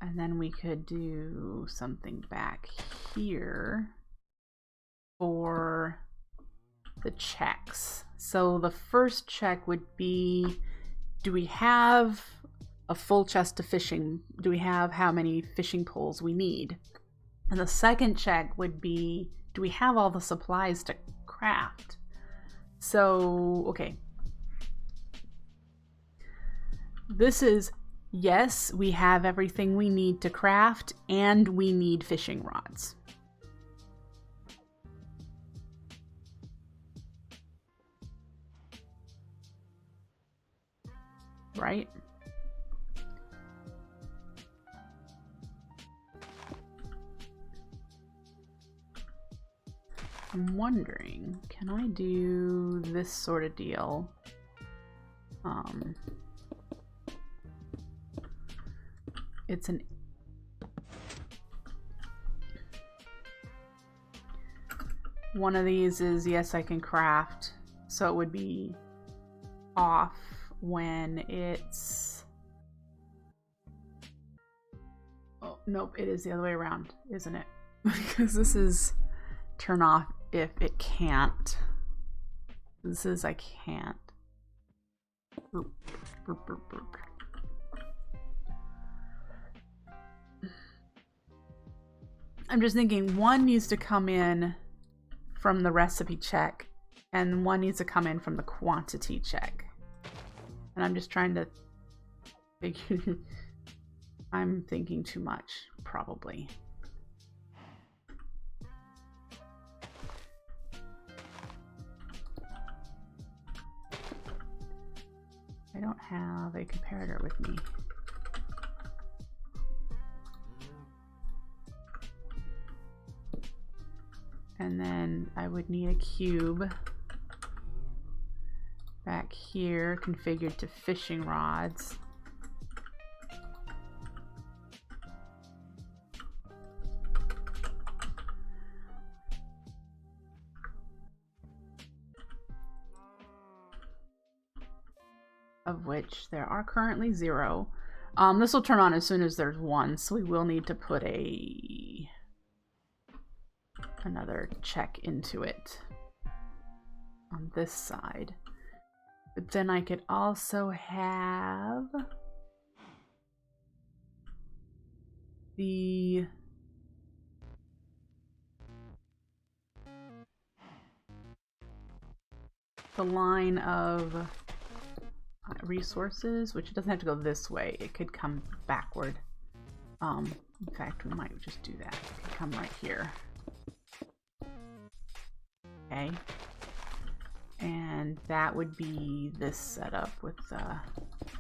And then we could do something back here for the checks. So the first check would be, do we have a full chest of fishing? Do we have how many fishing poles we need? And the second check would be, do we have all the supplies to craft? So, okay. This is, yes, we have everything we need to craft, and we need fishing rods. Right? I'm wondering, can I do this sort of deal? It's an... One of these is, yes, I can craft, so it would be off when it's... Oh, nope, it is the other way around, isn't it? Because this is turn off if it can't. This is I can't. Burp, burp, burp, burp. I'm just thinking one needs to come in from the recipe check and one needs to come in from the quantity check. And I'm just trying to figure. I'm thinking too much, probably. I don't have a comparator with me. And then I would need a cube back here configured to fishing rods. Of which there are currently 0. This will turn on as soon as there's 1, so we will need to put another check into it on this side. But then I could also have the line of resources, which doesn't have to go this way. It could come backward. In fact, we might just do that. It could come right here. Okay. And that would be this setup with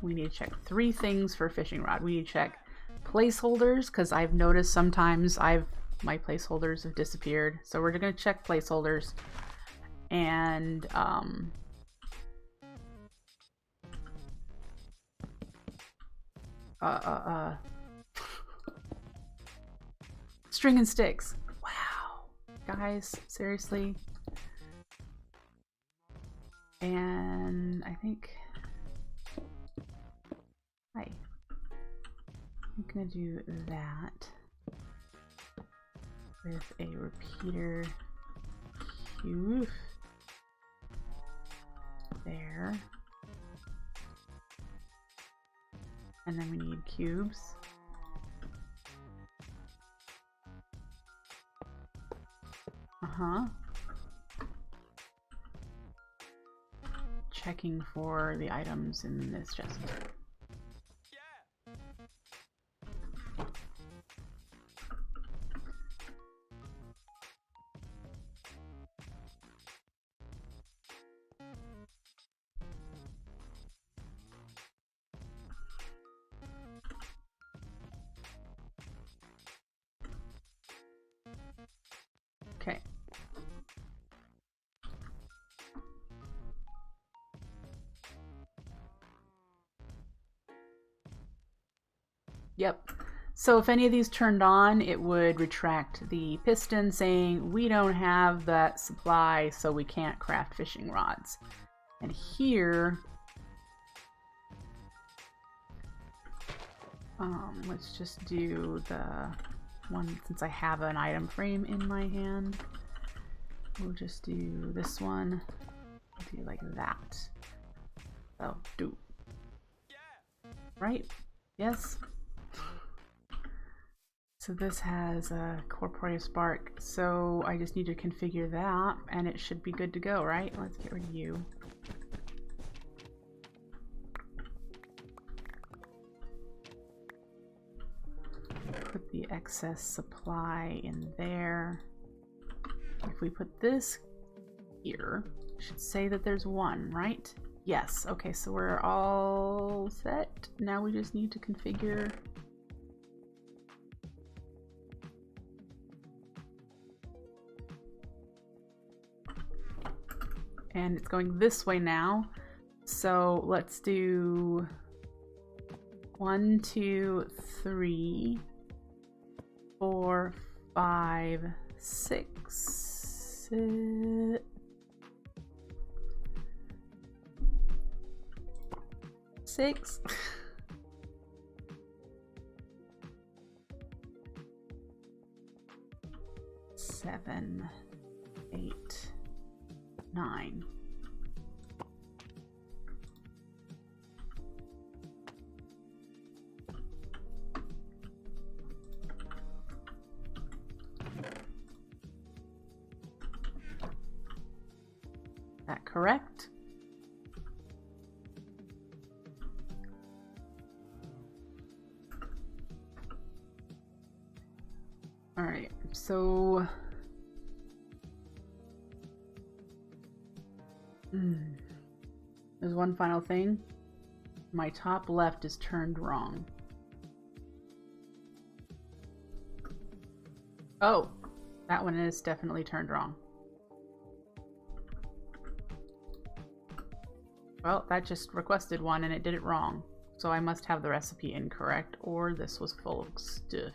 we need to check 3 things for fishing rod. We need to check placeholders, because I've noticed sometimes my placeholders have disappeared. So we're going to check placeholders. And string and sticks. Wow. Guys, seriously. And I think I'm gonna do that with a repeater cube there. And then we need cubes. Checking for the items in this chest. Okay. Yep. So if any of these turned on, it would retract the piston saying we don't have that supply, so we can't craft fishing rods. And here, let's just do the one, since I have an item frame in my hand. We'll just do this one. Do like that. Oh, do. Right? Yes? So this has a Corporea Spark, so I just need to configure that, and it should be good to go, right? Let's get rid of you. Put the excess supply in there. If we put this here, it should say that there's one, right? Yes. Okay, so we're all set. Now we just need to configure. And it's going this way now. So let's do 1, 2, 3, 4, 5, 6. 6. 7, 8, 9. That correct? All right, so there's one final thing. My top left is turned wrong. Oh, that one is definitely turned wrong. Well, that just requested one and it did it wrong. So I must have the recipe incorrect, or this was full of stuff.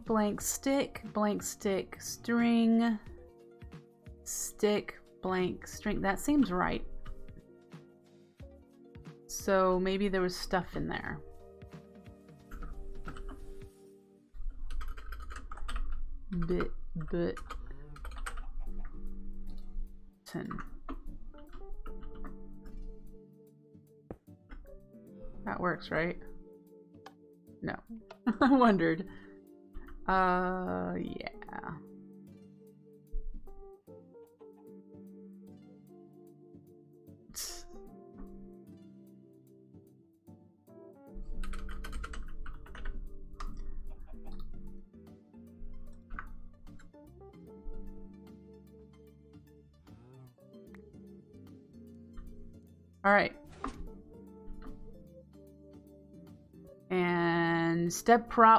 Blank stick string, stick blank string. That seems right. So maybe there was stuff in there. Button. That works, right? No. I wondered. Yeah. All right. And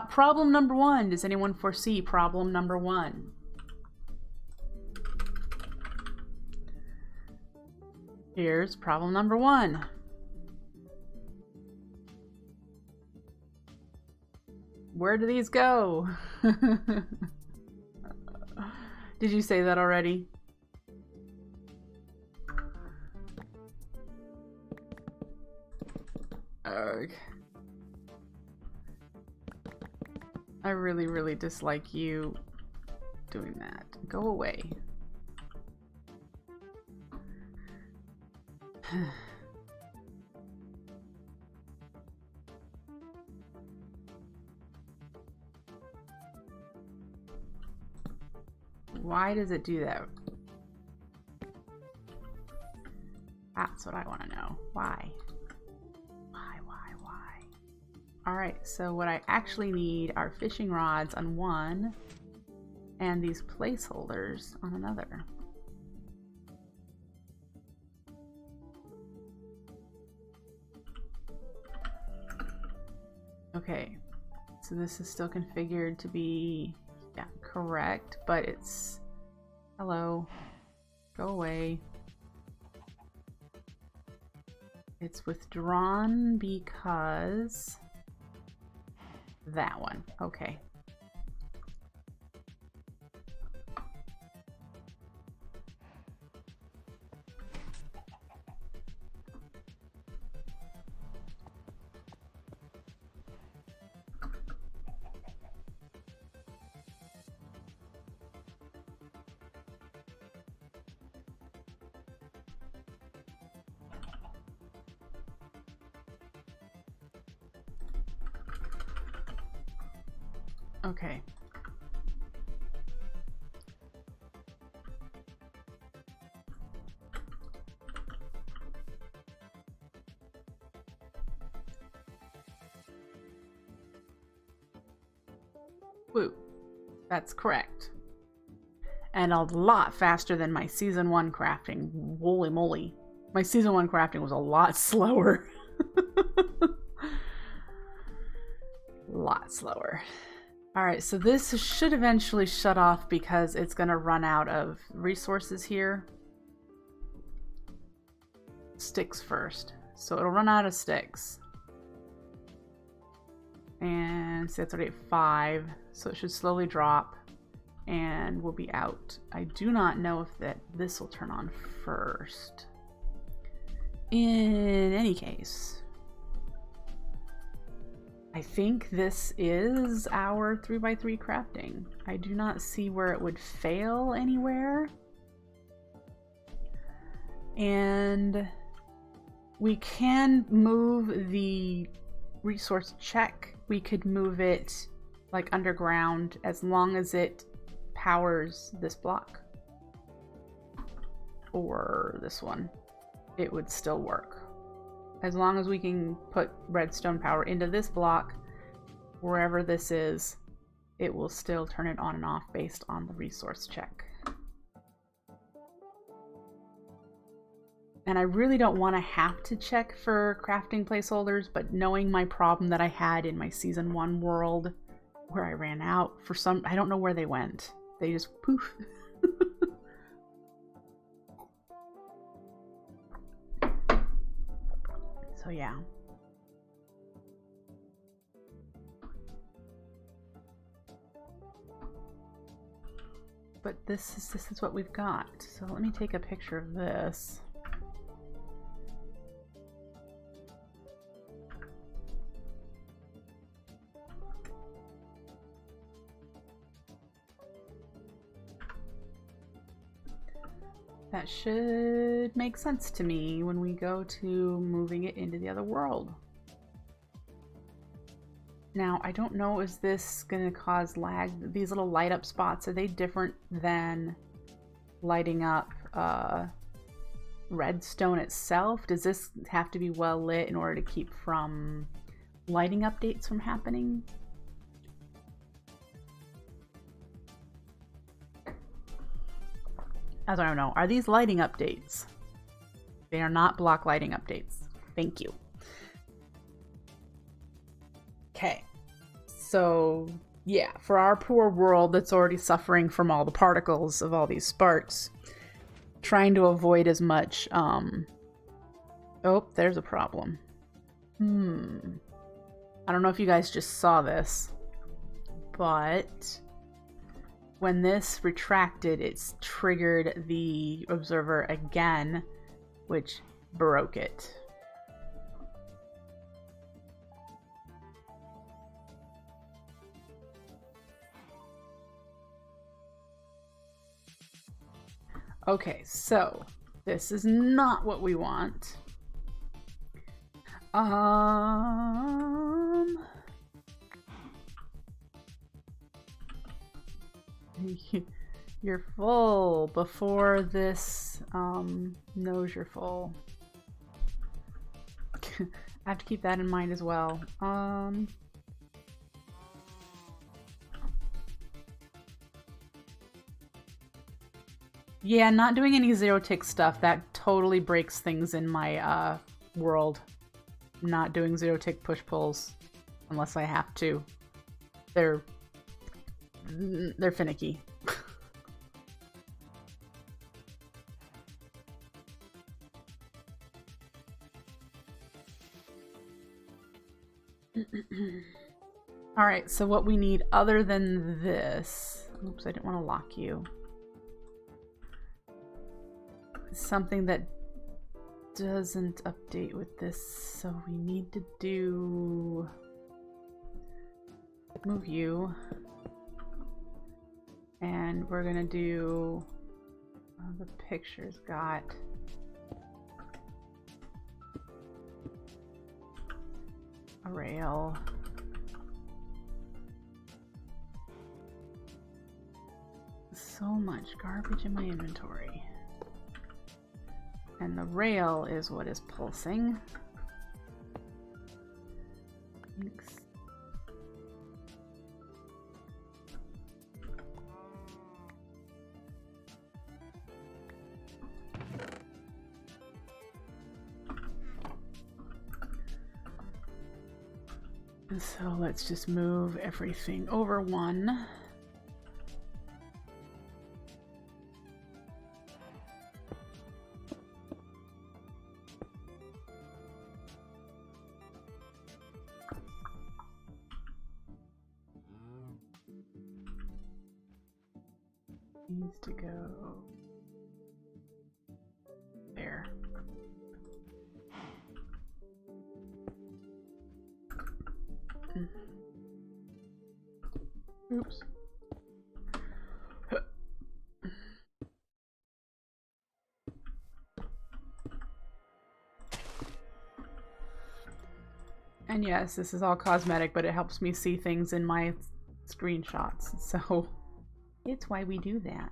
problem number 1. Does anyone foresee problem number 1? Here's problem number 1. Where do these go? Did you say that already? Okay. I really dislike you doing that. Go away. Why does it do that? That's what I want to know. Why? Alright, so what I actually need are fishing rods on one and these placeholders on another. Okay, so this is still configured to be, yeah, correct, but it's, hello, go away. It's withdrawn because that one. Okay. Okay. Woo. That's correct. And a lot faster than my Season 1 crafting. Holy moly. My Season 1 crafting was a lot slower. A lot slower. Alright, so this should eventually shut off because it's going to run out of resources here. Sticks first. So it'll run out of sticks. And see, it's already at 5, so it should slowly drop. And we'll be out. I do not know if this will turn on first. In any case, I think this is our 3x3 crafting. I do not see where it would fail anywhere. And we can move the resource check. We could move it like underground as long as it powers this block. Or this one. It would still work. As long as we can put redstone power into this block, wherever this is, it will still turn it on and off based on the resource check. And I really don't want to have to check for crafting placeholders, but knowing my problem that I had in my Season 1 world, where I ran out for some, I don't know where they went. They just poof. So yeah. But this is what we've got. So let me take a picture of this. That should make sense to me when we go to moving it into the other world. Now, I don't know, is this going to cause lag? These little light up spots, are they different than lighting up redstone itself? Does this have to be well lit in order to keep from lighting updates from happening? I don't know. Are these lighting updates? They are not block lighting updates. Thank you. Okay. So, yeah, for our poor world that's already suffering from all the particles of all these sparks, trying to avoid as much, oh, there's a problem. I don't know if you guys just saw this, but when this retracted, it's triggered the observer again, which broke it. Okay, so this is not what we want. You're full before this knows you're full. I have to keep that in mind as well. Yeah, not doing any zero tick stuff. That totally breaks things in my world. Not doing zero tick push pulls unless I have to. They're finicky. Alright, so what we need other than this... Oops, I didn't want to lock you. Something that doesn't update with this, so we need to do... Move you. And we're gonna do... the picture's got... a rail. So much garbage in my inventory. And the rail is what is pulsing. Thanks. And so let's just move everything over one. Needs to go there. Oops. And yes, this is all cosmetic, but it helps me see things in my screenshots, so it's why we do that.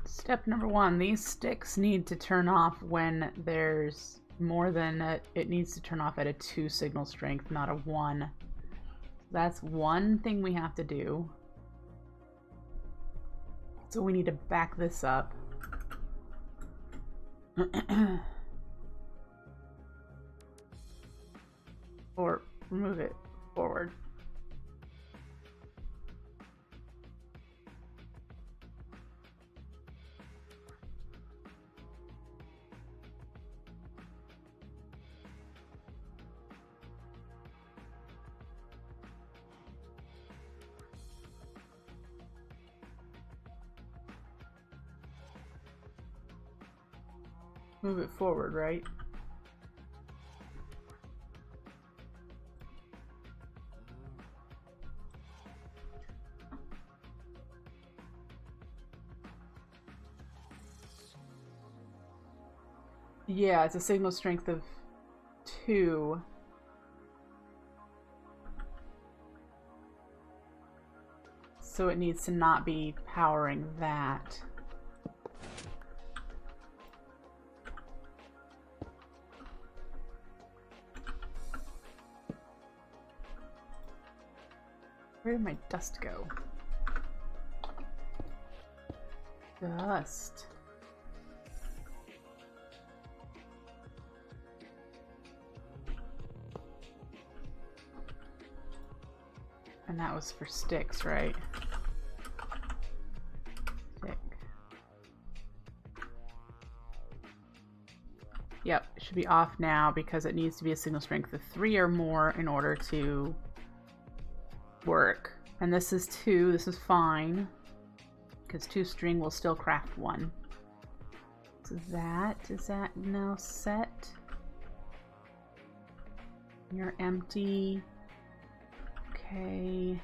Step number one, these sticks need to turn off when there's more than it needs to turn off at a 2 signal strength, not a 1. That's one thing we have to do. So we need to back this up. Or move it forward. Move it forward, right? Yeah, it's a signal strength of 2. So it needs to not be powering that. Where did my dust go? Dust. And that was for sticks, right? Stick. Yep, it should be off now because it needs to be a signal strength of 3 or more in order to work. And this is 2, this is fine because 2 string will still craft 1. So is that now set? You're empty. Okay.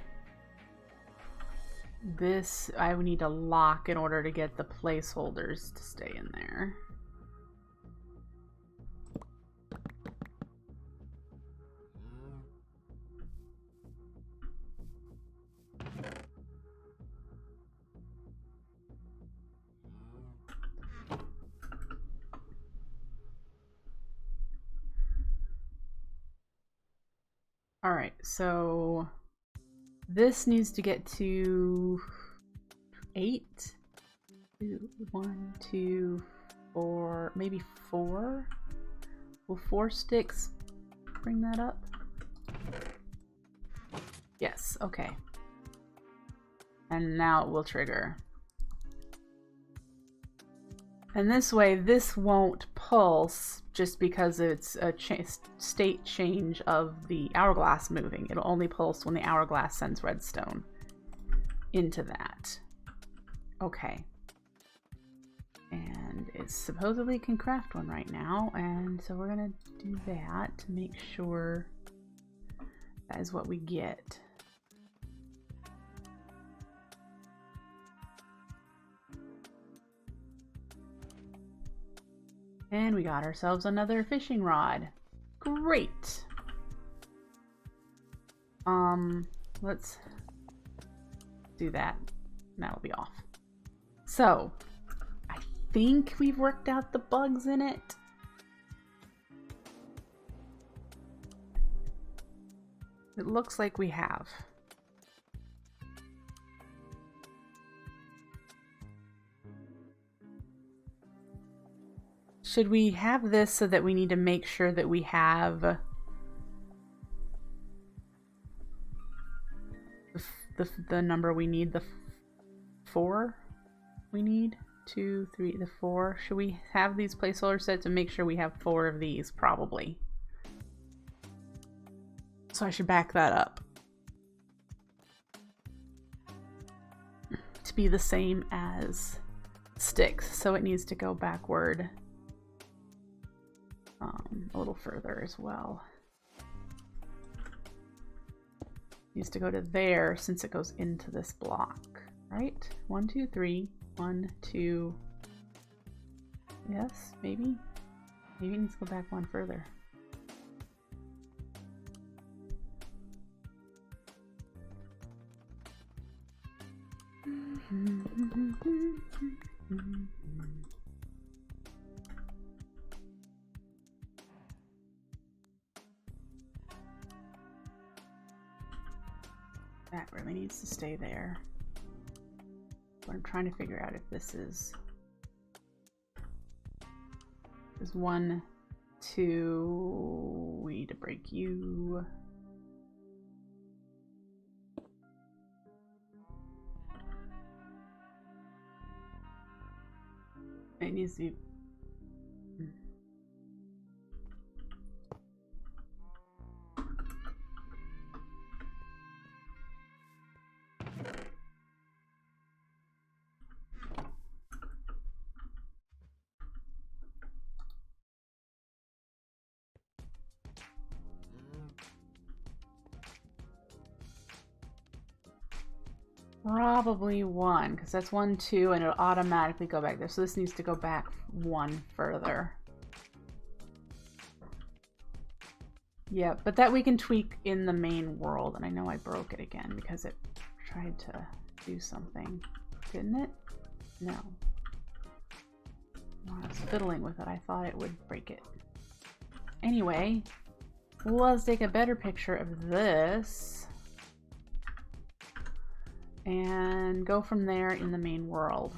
This I would need to lock in order to get the placeholders to stay in there. Alright, so this needs to get to 8. 1, 2, or maybe 4? Will 4 sticks bring that up? Yes, okay. And now it will trigger. And this way, this won't pulse just because it's a state change of the hourglass moving. It'll only pulse when the hourglass sends redstone into that. Okay. And it supposedly can craft one right now, and so we're gonna do that to make sure that is what we get. And we got ourselves another fishing rod. Great. Let's do that. That'll be off. So, I think we've worked out the bugs in it. It looks like we have. Should we have this so that we need to make sure that we have the number we need, the 4 we need? 2, 3, the 4. Should we have these placeholder set to make sure we have 4 of these? Probably. So I should back that up to be the same as sticks. So it needs to go backward a little further as well. Needs to go to there since it goes into this block, right? 1, 2, 3. 1, 2. Yes, maybe. Maybe it needs to go back one further. That really needs to stay there. But I'm trying to figure out if this is 1, 2. We need to break you. It needs to be. Probably 1, because that's 1, 2, and it'll automatically go back there. So this needs to go back 1 further. Yeah, but that we can tweak in the main world. And I know I broke it again because it tried to do something. Didn't it? No. When I was fiddling with it, I thought it would break it. Anyway, let's take a better picture of this. And go from there in the main world.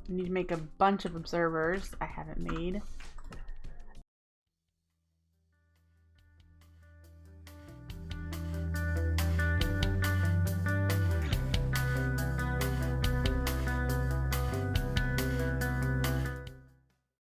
We need to make a bunch of observers I haven't made.